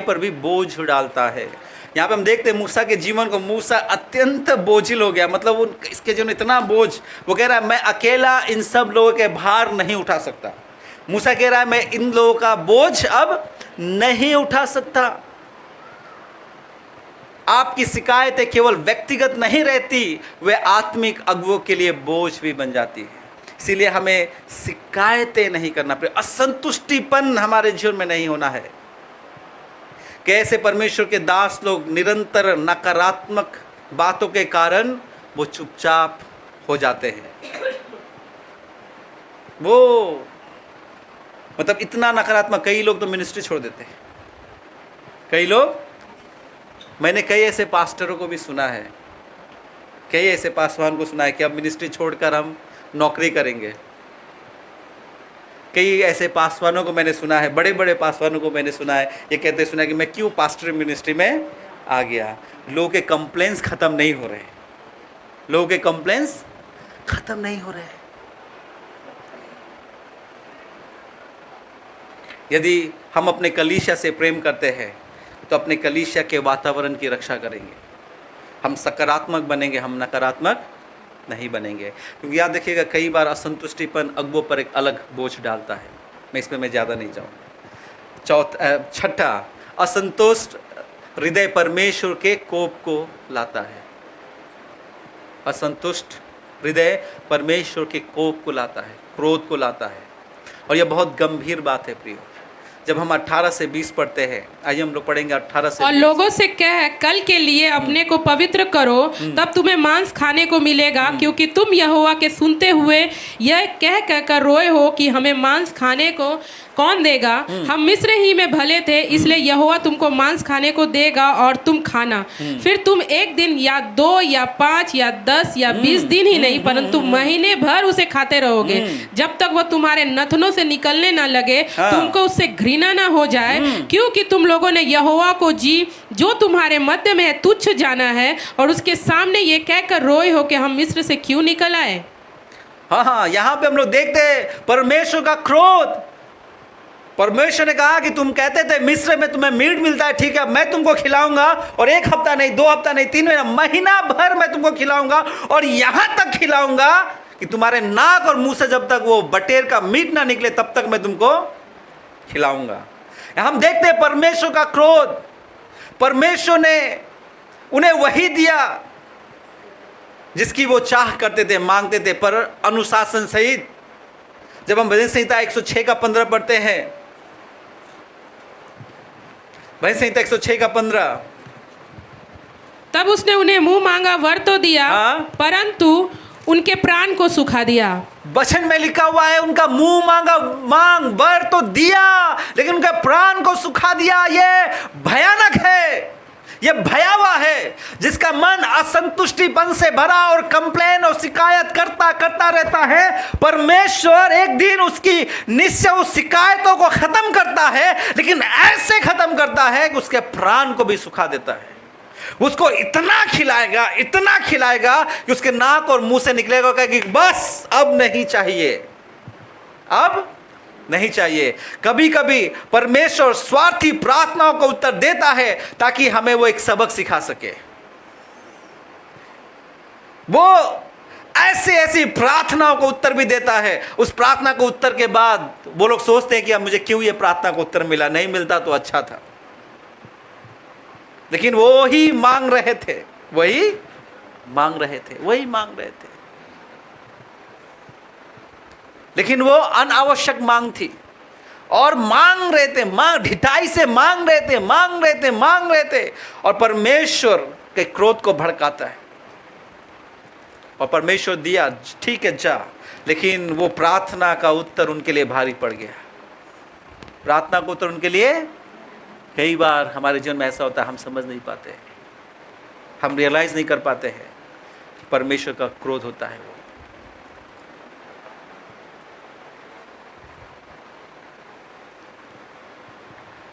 पर भी बोझ डालता है। यहाँ पे हम देखते हैं मूसा के जीवन को, मूसा अत्यंत बोझिल हो गया, मतलब इसके जीवन इतना बोझ, वो कह रहा है मैं अकेला इन सब लोगों के भार नहीं उठा सकता। मूसा कह रहा है मैं इन लोगों का बोझ अब नहीं उठा सकता। आपकी शिकायतें केवल व्यक्तिगत नहीं रहती, वे आत्मिक अगुवों के लिए बोझ भी बन जाती है। इसीलिए हमें शिकायतें नहीं करना पड़े, असंतुष्टिपन हमारे जीवन में नहीं होना है। कैसे परमेश्वर के दास लोग निरंतर नकारात्मक बातों के कारण वो चुपचाप हो जाते हैं। वो मतलब इतना नकारात्मक, कई लोग तो मिनिस्ट्री छोड़ देते हैं। कई लोग, मैंने कई ऐसे पास्टरों को भी सुना है, कई ऐसे पासवान को सुना है कि अब मिनिस्ट्री छोड़कर हम नौकरी करेंगे। कई ऐसे पासवानों को मैंने सुना है, बड़े बड़े पासवानों को मैंने सुना है, ये कहते सुना कि मैं क्यों पास्टर मिनिस्ट्री में आ गया। लोगों के कंप्लेंट्स ख़त्म नहीं हो रहे, लोगों के कंप्लेंट्स ख़त्म नहीं हो रहे। यदि हम अपने कलीसिया से प्रेम करते हैं तो अपने कलीसिया के वातावरण की रक्षा करेंगे। हम सकारात्मक बनेंगे, हम नकारात्मक नहीं बनेंगे। क्योंकि याद रखिएगा, कई बार असंतुष्टिपन अगुवों पर एक अलग बोझ डालता है। मैं इसमें ज़्यादा नहीं जाऊँगा। छठा, असंतुष्ट हृदय परमेश्वर के कोप को लाता है। असंतुष्ट हृदय परमेश्वर के कोप को लाता है, क्रोध को लाता है। और यह बहुत गंभीर बात है प्रियो। जब हम 18 से 20 पढ़ते हैं, आइए हम लोग पढ़ेंगे 18 से 20। और लोगों से कह, कल के लिए अपने को पवित्र करो, तब तुम्हें मांस खाने को मिलेगा, क्योंकि तुम यहोवा के सुनते हुए यह कह कर रोए हो कि हमें मांस खाने को कौन देगा? हम मिस्र ही में भले थे, इसलिए यहोवा तुमको मांस खाने को देगा और तुम खाना। फिर तुम एक दिन या 2 या 5 या 10 या 20 दिन ही नहीं, परंतु महीने भर उसे खाते रहोगे, जब तक वह तुम्हारे नथनों से निकलने ना लगे, तुमको उससे घृणा ना हो जाए। क्योंकि तुम लोगों ने यहोवा को जो तुम्हारे मध्य में है तुच्छ जाना है, और उसके सामने ये कहकर रोए हो कि हम मिस्र से क्यों निकल आए। हाँ, यहाँ पे हम लोग देखते हैं परमेश्वर का क्रोध। परमेश्वर ने कहा कि तुम कहते थे मिस्र में तुम्हें मीट मिलता है, ठीक है, मैं तुमको खिलाऊंगा, और 1 हफ्ता नहीं, 2 हफ्ता नहीं, 3 महीना, महीना भर मैं तुमको खिलाऊंगा, और यहां तक खिलाऊंगा कि तुम्हारे नाक और मुंह से जब तक वो बटेर का मीट ना निकले तब तक मैं तुमको खिलाऊंगा। हम देखते हैं परमेश्वर का क्रोध। परमेश्वर ने उन्हें वही दिया जिसकी वो चाह करते थे, मांगते थे, पर अनुशासन सहित। जब हम भजन संहिता 106 का 15 पढ़ते हैं, भजन संहिता 106 का 15, तब उसने उन्हें मुंह मांगा वर तो दिया, परंतु उनके प्राण को सुखा दिया। वचन में लिखा हुआ है, उनका मुंह मांगा मांग वर तो दिया, लेकिन उनके प्राण को सुखा दिया। ये भयानक है, ये भयावह है। जिसका मन असंतुष्टिपन से भरा और कंप्लेन और शिकायत करता रहता है, परमेश्वर एक दिन उसकी निश्चय उस शिकायतों को खत्म करता है, लेकिन ऐसे खत्म करता है कि उसके प्राण को भी सुखा देता है। उसको इतना खिलाएगा कि उसके नाक और मुंह से निकलेगा कि बस अब नहीं चाहिए, अब नहीं चाहिए। कभी कभी परमेश्वर स्वार्थी प्रार्थनाओं का उत्तर देता है ताकि हमें वो एक सबक सिखा सके। वो ऐसी प्रार्थनाओं को उत्तर भी देता है। उस प्रार्थना को उत्तर के बाद वो लोग सोचते हैं कि अब मुझे क्यों ये प्रार्थना को उत्तर मिला, नहीं मिलता तो अच्छा था। लेकिन वो ही मांग रहे थे, वही मांग रहे थे। लेकिन वो अनावश्यक मांग थी और मांग रहे थे, ढिठाई से मांग रहे थे और परमेश्वर के क्रोध को भड़काता है। और परमेश्वर दिया, ठीक है जा, लेकिन वो प्रार्थना का उत्तर उनके लिए भारी पड़ गया। प्रार्थना का उत्तर उनके लिए, कई बार हमारे जीवन में ऐसा होता है, हम समझ नहीं पाते, हम रियलाइज नहीं कर पाते हैं परमेश्वर का क्रोध होता है। वो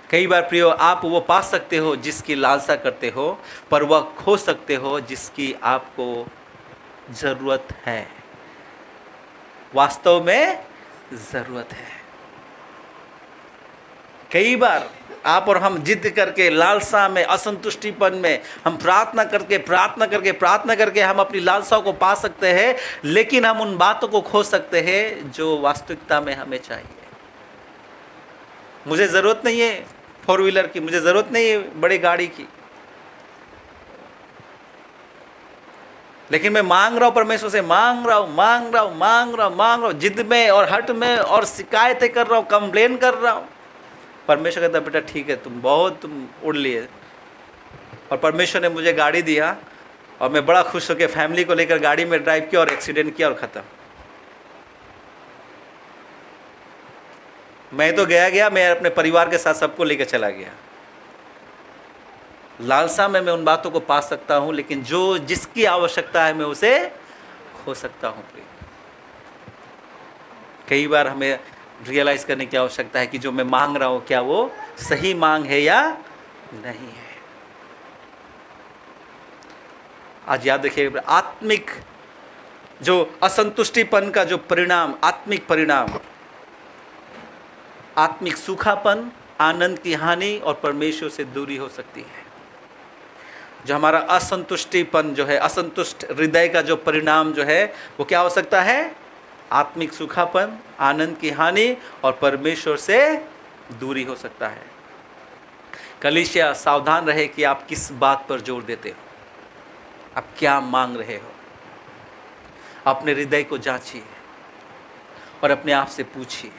कई बार प्रियो, आप वो पा सकते हो जिसकी लालसा करते हो, पर वह खो सकते हो जिसकी आपको जरूरत है, वास्तव में जरूरत है। कई बार आप और हम जिद करके, लालसा में, असंतुष्टिपन में हम प्रार्थना करके हम अपनी लालसाओं को पा सकते हैं, लेकिन हम उन बातों को खो सकते हैं जो वास्तविकता में हमें चाहिए। मुझे ज़रूरत नहीं है 4 व्हीलर की, मुझे ज़रूरत नहीं है बड़ी गाड़ी की, लेकिन मैं मांग रहा हूँ परमेश्वर से, मांग रहा हूँ जिद में और हट में और शिकायतें कर रहा हूँ, कंप्लेन कर रहा हूँ। परमेश्वर कहता है बेटा ठीक है, तुम उड़ लिए। और परमेश्वर ने मुझे गाड़ी दिया और मैं बड़ा खुश होकर फैमिली को लेकर गाड़ी में ड्राइव किया और एक्सीडेंट किया और ख़त्म। मैं तो गया, मैं अपने परिवार के साथ सबको लेकर चला गया। लालसा में मैं उन बातों को पा सकता हूं, लेकिन जो जिसकी आवश्यकता है मैं उसे खो सकता हूं। कई बार हमें रियलाइज करने की आवश्यकता है कि जो मैं मांग रहा हूं क्या वो सही मांग है या नहीं है। आज याद रखिए, आत्मिक जो असंतुष्टिपन का जो परिणाम, आत्मिक परिणाम, आत्मिक सूखापन, आनंद की हानि और परमेश्वर से दूरी हो सकती है। जो हमारा असंतुष्टिपन जो है, असंतुष्ट हृदय का जो परिणाम जो है वो क्या हो सकता है? आत्मिक सूखापन, आनंद की हानि और परमेश्वर से दूरी हो सकता है। कलीसिया, सावधान रहे कि आप किस बात पर जोर देते हो, आप क्या मांग रहे हो। अपने हृदय को जांचिए और अपने आप से पूछिए,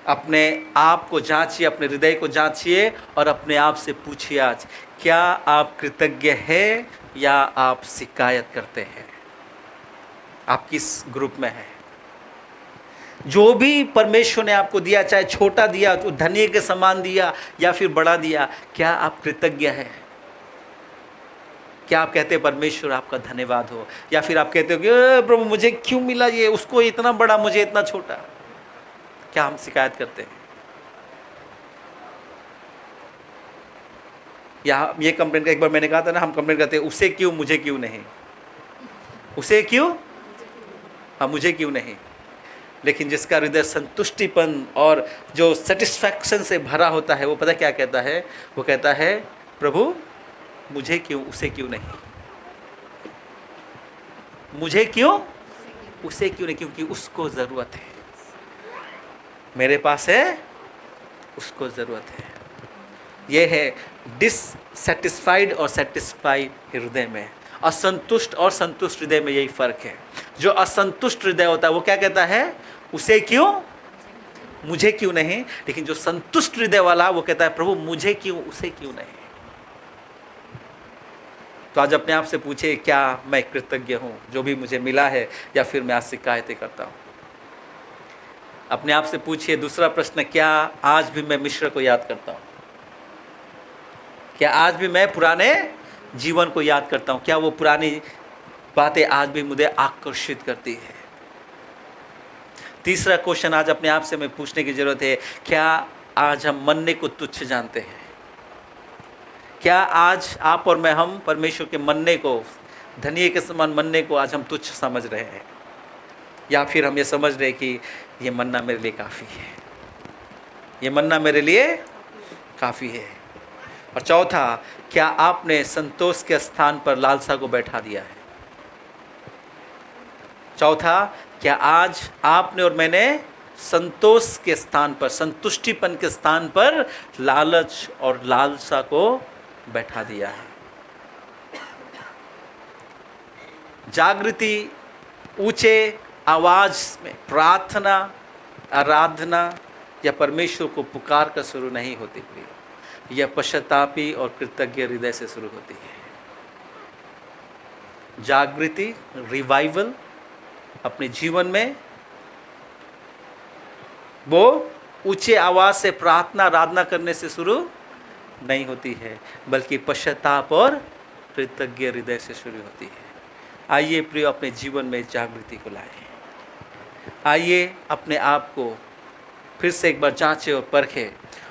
अपने आप को जांचिए, अपने हृदय को जांचिए और अपने आप से पूछिए, आज क्या आप कृतज्ञ हैं या आप शिकायत करते हैं? आप किस ग्रुप में हैं? जो भी परमेश्वर ने आपको दिया, चाहे छोटा दिया, तो धनिये के समान दिया या फिर बड़ा दिया, क्या आप कृतज्ञ हैं? क्या आप कहते हैं परमेश्वर आपका धन्यवाद हो, या फिर आप कहते हो कि प्रभु मुझे क्यों मिला ये, उसको इतना बड़ा मुझे इतना छोटा? क्या हम शिकायत करते हैं? या ये कंप्लेंट का, एक बार मैंने कहा था ना, हम कंप्लेंट करते हैं उसे क्यों मुझे क्यों नहीं, उसे क्यों हाँ मुझे क्यों नहीं। लेकिन जिसका हृदय संतुष्टिपन और जो सेटिस्फैक्शन से भरा होता है, वो पता क्या कहता है? वो कहता है प्रभु मुझे क्यों, उसे क्यों नहीं, मुझे क्यों, उसे क्यों नहीं, क्योंकि उसको ज़रूरत है। मेरे पास है, उसको ज़रूरत है। ये है डिससेटिस्फाइड और सेटिस्फाइड हृदय में, असंतुष्ट और संतुष्ट हृदय में यही फ़र्क है। जो असंतुष्ट हृदय होता है वो क्या कहता है? उसे क्यों, मुझे क्यों नहीं। लेकिन जो संतुष्ट हृदय वाला वो कहता है प्रभु मुझे क्यों, उसे क्यों नहीं। तो आज अपने आप से पूछे, क्या मैं कृतज्ञ हूँ जो भी मुझे मिला है, या फिर मैं आज शिकायतें करता हूँ? अपने आप से पूछिए। दूसरा प्रश्न, क्या आज भी मैं मिस्र को याद करता हूँ? क्या आज भी मैं पुराने जीवन को याद करता हूँ? क्या वो पुरानी बातें आज भी मुझे आकर्षित करती है? तीसरा क्वेश्चन आज अपने आप से मैं पूछने की जरूरत है, क्या आज हम मरने को तुच्छ जानते हैं? क्या आज आप और मैं, हम परमेश्वर के मन्ने को, धनिये के समान मन्ने को आज हम तुच्छ समझ रहे हैं, या फिर हम ये समझ रहे हैं कि ये मन्ना मेरे लिए काफ़ी है, ये मन्ना मेरे लिए काफ़ी है। और चौथा, क्या आपने संतोष के स्थान पर लालसा को बैठा दिया है? चौथा, क्या आज आपने और मैंने संतोष के स्थान पर, संतुष्टिपन के स्थान पर लालच और लालसा को बैठा दिया है? जागृति ऊंचे आवाज में प्रार्थना, आराधना या परमेश्वर को पुकार कर शुरू नहीं होती प्रिय, यह पश्चातापी और कृतज्ञ हृदय से शुरू होती है। जागृति, रिवाइवल अपने जीवन में वो ऊंचे आवाज से प्रार्थना, आराधना करने से शुरू नहीं होती है, बल्कि पश्चाताप और कृतज्ञ हृदय से शुरू होती है। आइए प्रिय, अपने जीवन में जागृति को लाएं। आइए अपने आप को फिर से एक बार जांचें और परखें,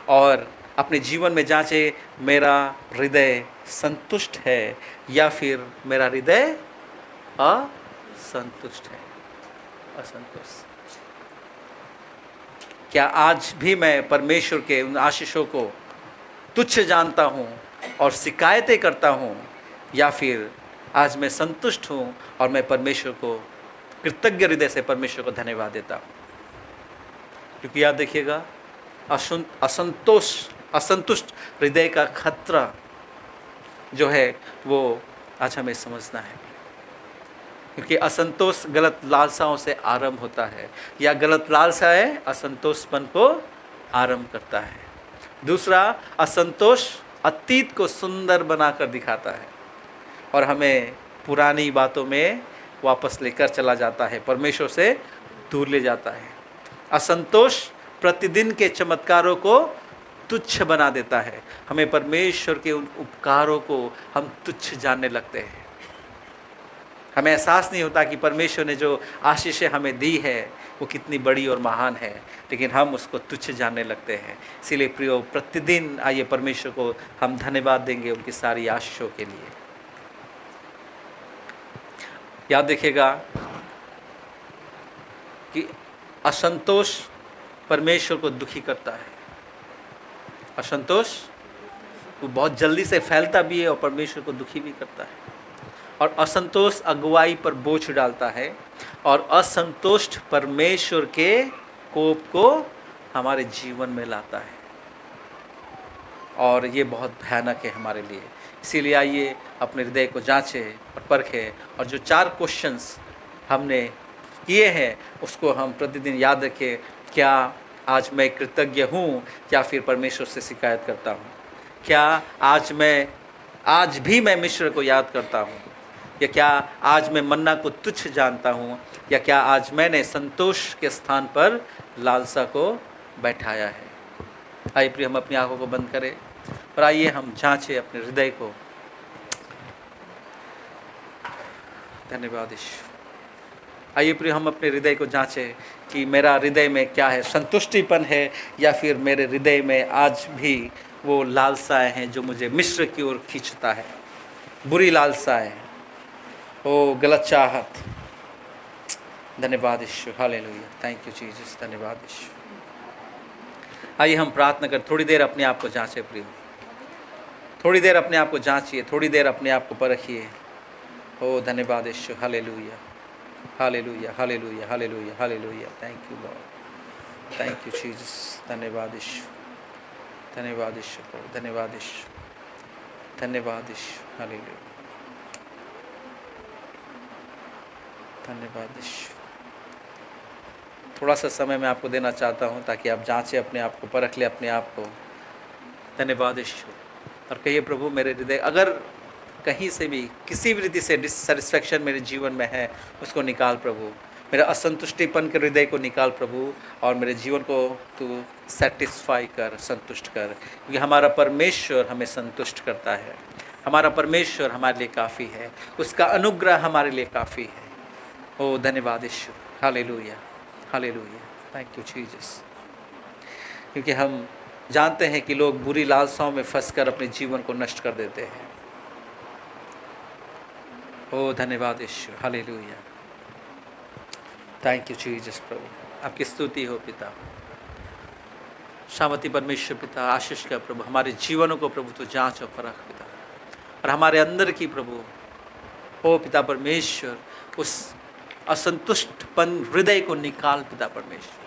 और अपने जीवन में जांचें, मेरा हृदय संतुष्ट है या फिर मेरा हृदय असंतुष्ट है, असंतुष्ट। क्या आज भी मैं परमेश्वर के उन आशीषों को तुच्छ जानता हूँ और शिकायतें करता हूँ, या फिर आज मैं संतुष्ट हूँ और मैं परमेश्वर को कृतज्ञ हृदय से परमेश्वर को धन्यवाद देता हूँ? क्योंकि याद देखिएगा, असंतुष्ट हृदय का खतरा जो है वो आज हमें समझना है, क्योंकि असंतोष गलत लालसाओं से आरंभ होता है, या गलत लालसाएं असंतोषपन को आरंभ करता है। दूसरा, असंतोष अतीत को सुंदर बनाकर दिखाता है और हमें पुरानी बातों में वापस लेकर चला जाता है, परमेश्वर से दूर ले जाता है। असंतोष प्रतिदिन के चमत्कारों को तुच्छ बना देता है, हमें परमेश्वर के उन उपकारों को हम तुच्छ जानने लगते हैं। हमें एहसास नहीं होता कि परमेश्वर ने जो आशीषें हमें दी है वो कितनी बड़ी और महान है, लेकिन हम उसको तुच्छ जानने लगते हैं। इसीलिए प्रियो, प्रतिदिन आइए परमेश्वर को हम धन्यवाद देंगे उनकी सारी आशीषों के लिए। याद रखिएगा कि असंतोष परमेश्वर को दुखी करता है। असंतोष वो बहुत जल्दी से फैलता भी है और परमेश्वर को दुखी भी करता है। और असंतोष अगुवाई पर बोझ डालता है, और असंतुष्ट परमेश्वर के कोप को हमारे जीवन में लाता है, और ये बहुत भयानक है हमारे लिए। इसीलिए आइए अपने हृदय को जांचें और परखें, और जो 4 क्वेश्चंस हमने किए हैं उसको हम प्रतिदिन याद रखें। क्या आज मैं कृतज्ञ हूँ या फिर परमेश्वर से शिकायत करता हूँ? क्या आज भी मैं मिस्र को याद करता हूँ, या क्या आज मैं मन्ना को तुच्छ जानता हूँ, या क्या आज मैंने संतोष के स्थान पर लालसा को बैठाया है? आइए प्रिय, हम अपनी आंखों को बंद करें और आइए हम जांचें अपने हृदय को। धन्यवाद ईश्वर। आइए प्रिय, हम अपने हृदय को जांचें कि मेरा हृदय में क्या है, संतुष्टिपन है या फिर मेरे हृदय में आज भी वो लालसाएं हैं जो मुझे मिस्र की ओर खींचता है, बुरी लालसाएं, ओ गलत चाहत। धन्यवाद ईश्वर, हालेलुया, थैंक यू जीसस, धन्यवाद ईश्वर। आइए हम प्रार्थना कर, थोड़ी देर अपने आप को जांचें प्रिय, थोड़ी देर अपने आप को जांचिए, थोड़ी देर अपने आप को परखिए। ओ धन्यवाद ईश्वर, hallelujah, hallelujah, hallelujah, hallelujah, hallelujah, thank you lord, thank you Jesus, धन्यवाद ईश्वर, धन्यवाद ईश्वर, धन्यवाद ईश्वर, धन्यवाद ईश्वर, हालेलुया, धन्यवाद ईश्वर। थोड़ा सा समय मैं आपको देना चाहता हूँ ताकि आप जांचें अपने आप को, परख ले अपने आप को। धन्यवाद ईश्वर। और कहिए, प्रभु मेरे हृदय अगर कहीं से भी किसी भी रीति से डिससेटिस्फैक्शन मेरे जीवन में है, उसको निकाल प्रभु। मेरा असंतुष्टिपन के हृदय को निकाल प्रभु, और मेरे जीवन को तू सेटिस्फाई कर, संतुष्ट कर, क्योंकि हमारा परमेश्वर हमें संतुष्ट करता है। हमारा परमेश्वर हमारे लिए काफ़ी है, उसका अनुग्रह हमारे लिए काफ़ी है। ओ धन्यवाद ईश्वर, hallelujah, hallelujah, thank you Jesus. क्योंकि हम जानते हैं कि लोग बुरी लालसाओं में फंसकर अपने जीवन को नष्ट कर देते हैं। ओ धन्यवाद यीशु, हालेलुया, थैंक यू जीसस। प्रभु आपकी स्तुति हो पिता, शामती परमेश्वर पिता, आशीष का प्रभु हमारे जीवनों को प्रभु तो जांच और परख पिता, और हमारे अंदर की प्रभु ओ पिता परमेश्वर उस असंतुष्टपन हृदय को निकाल पिता परमेश्वर,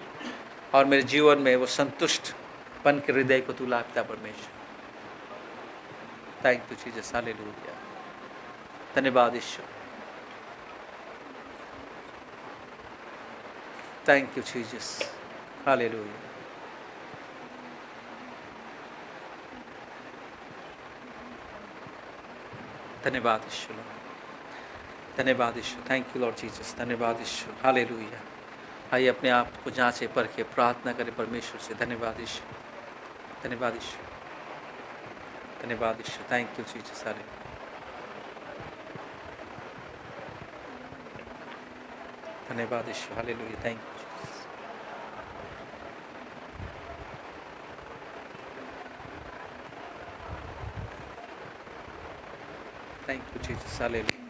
और मेरे जीवन में वो संतुष्टपन के हृदय को तू ला पिता परमेश्वर। थैंक यू जीसस, हालेलुया, धन्यवाद ईश्वर, थैंक यू जीसस, हालेलुया। धन्यवाद ईश्वर, धन्यवाद ईश्वर, थैंक यू लॉर्ड जीसस, धन्यवाद ईश्वर, हालेलुया। आइए अपने आप को जांचे परखे, प्रार्थना करें परमेश्वर से। धन्यवाद ईश्वर, धन्यवाद ईश्वर, धन्यवाद ईश्वर, थैंक यू जीसस, हालेलुया, धन्यवाद ईश्वर, hallelujah, thank you Jesus, thank you Jesus, hallelujah.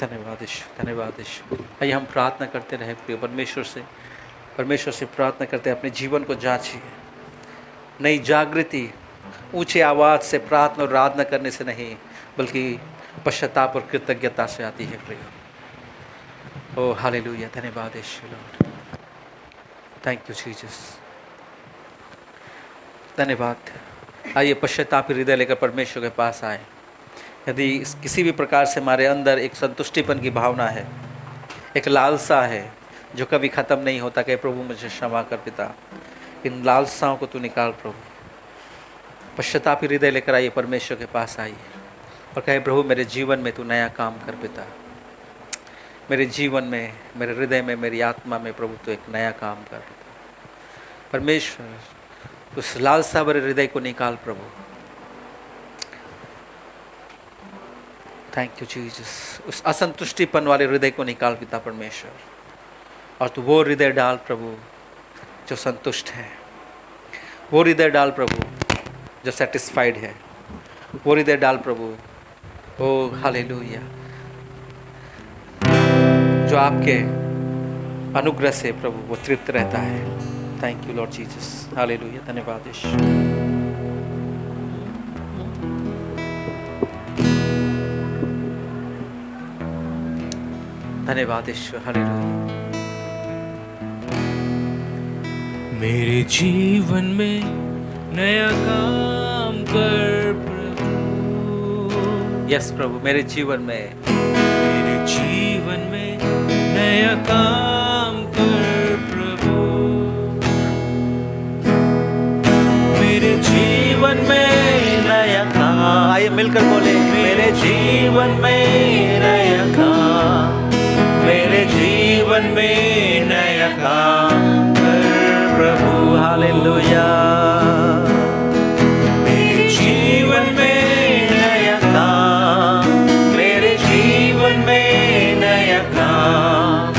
धन्यवाद ईश्वर, धन्यवाद ईश्वर। आइए हम प्रार्थना करते रहे प्रिय परमेश्वर से प्रार्थना करते हैं, अपने जीवन को जांचिए। नई जागृति ऊंचे आवाज़ से प्रार्थना और आराधना करने से नहीं, बल्कि पश्चाताप और कृतज्ञता से आती है प्रिय। ओ हालेलुया, धन्यवाद ईश्वर लॉर्ड, थैंक यू जीसस, धन्यवाद। आइए पश्चाताप हृदय लेकर परमेश्वर के पास आए। यदि किसी भी प्रकार से हमारे अंदर एक संतुष्टिपन की भावना है, एक लालसा है जो कभी ख़त्म नहीं होता, कहे प्रभु मुझे क्षमा कर पिता, इन लालसाओं को तू निकाल प्रभु। पश्चाताप हृदय लेकर आइए परमेश्वर के पास आइए और कहे प्रभु मेरे जीवन में तू नया काम कर पिता, मेरे जीवन में, मेरे हृदय में, मेरी आत्मा में प्रभु तू एक नया काम कर पिता। परमेश्वर उस लालसा भरे हृदय को निकाल प्रभु। Thank you Jesus. उस असंतुष्टिपन वाले हृदय को निकाल पिता परमेश्वर, और तू वो हृदय डाल प्रभु जो संतुष्ट है, वो हृदय डाल प्रभु जो सेटिस्फाइड है, वो हृदय डाल प्रभु ओ हालेलुया जो आपके अनुग्रह से प्रभु वो तृप्त रहता है। Thank you Lord Jesus, hallelujah, धन्यवाद यीशु। धन्यवाद ईश्वर, हालेलुया। मेरे जीवन में नया काम कर प्रभु। यस प्रभु, मेरे जीवन में, मेरे जीवन में नया काम कर प्रभु। मेरे जीवन में नया काम। आइए मिलकर बोले, मेरे जीवन में नया काम, मेरे जीवन में नया काम कर प्रभु। हालेलुया। मेरे जीवन में नया काम, मेरे जीवन में नया काम,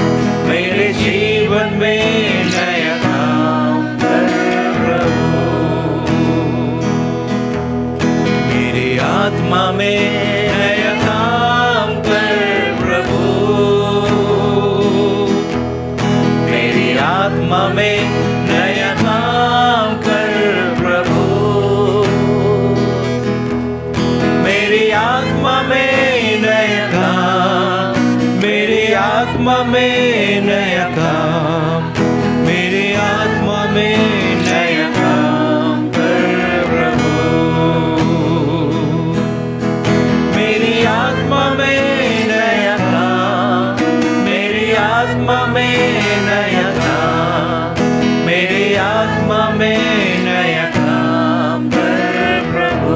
मेरे जीवन में नया काम कर प्रभु। मेरे आत्मा में नया काम कर प्रभु। मेरी आत्मा में नया काम कर प्रभु। मेरी आत्मा में नया काम, मेरी आत्मा में नया काम, मेरी आत्मा में नया काम कर प्रभु। मेरी आत्मा में नया काम, मेरी आत्मा में नया काम, मेरी आत्मा में नया काम कर प्रभु।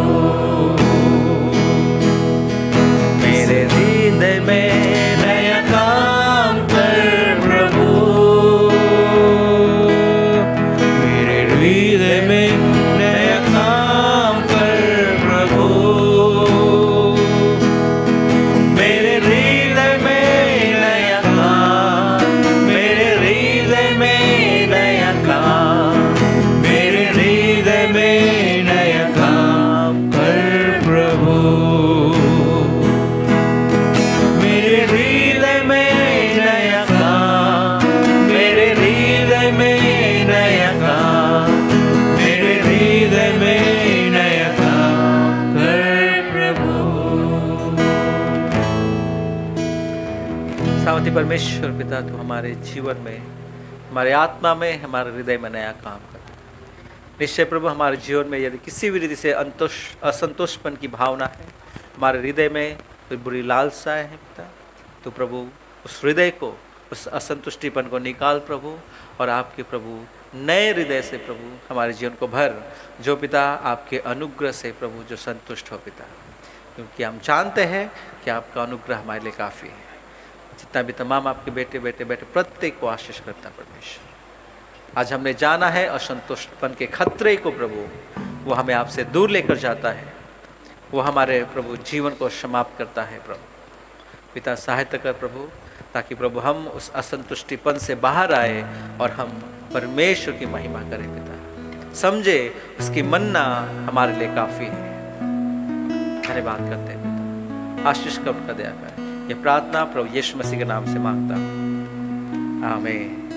सामर्थी परमेश्वर पिता, तू हमारे जीवन में, हमारे आत्मा में, हमारे हृदय में नया काम कर। निश्चय प्रभु, हमारे जीवन में यदि किसी भी रीति से असंतोषपन की भावना है, हमारे हृदय में कोई बुरी लालसाएं है पिता, तो प्रभु उस हृदय को, उस असंतुष्टिपन को निकाल प्रभु, और आपके प्रभु नए हृदय से प्रभु हमारे जीवन को भर, जो पिता आपके अनुग्रह से प्रभु जो संतुष्ट हो पिता, क्योंकि हम जानते हैं कि आपका अनुग्रह हमारे लिए काफ़ी है। जितना भी तमाम आपके बेटे बेटे बेटे प्रत्येक को आशीष करता परमेश्वर। आज हमने जाना है असंतुष्टपन के खतरे को प्रभु, वो हमें आपसे दूर लेकर जाता है, वो हमारे प्रभु जीवन को समाप्त करता है प्रभु। पिता सहायता कर प्रभु, ताकि प्रभु हम उस असंतुष्टिपन से बाहर आए और हम परमेश्वर की महिमा करें पिता, समझे उसकी मन्ना हमारे लिए काफ़ी है। धन्यवाद करते हैं पिता, आशीष कर उनका दया कर। ये प्रार्थना प्रभु यीशु मसीह के नाम से मांगता हूँ, आमीन।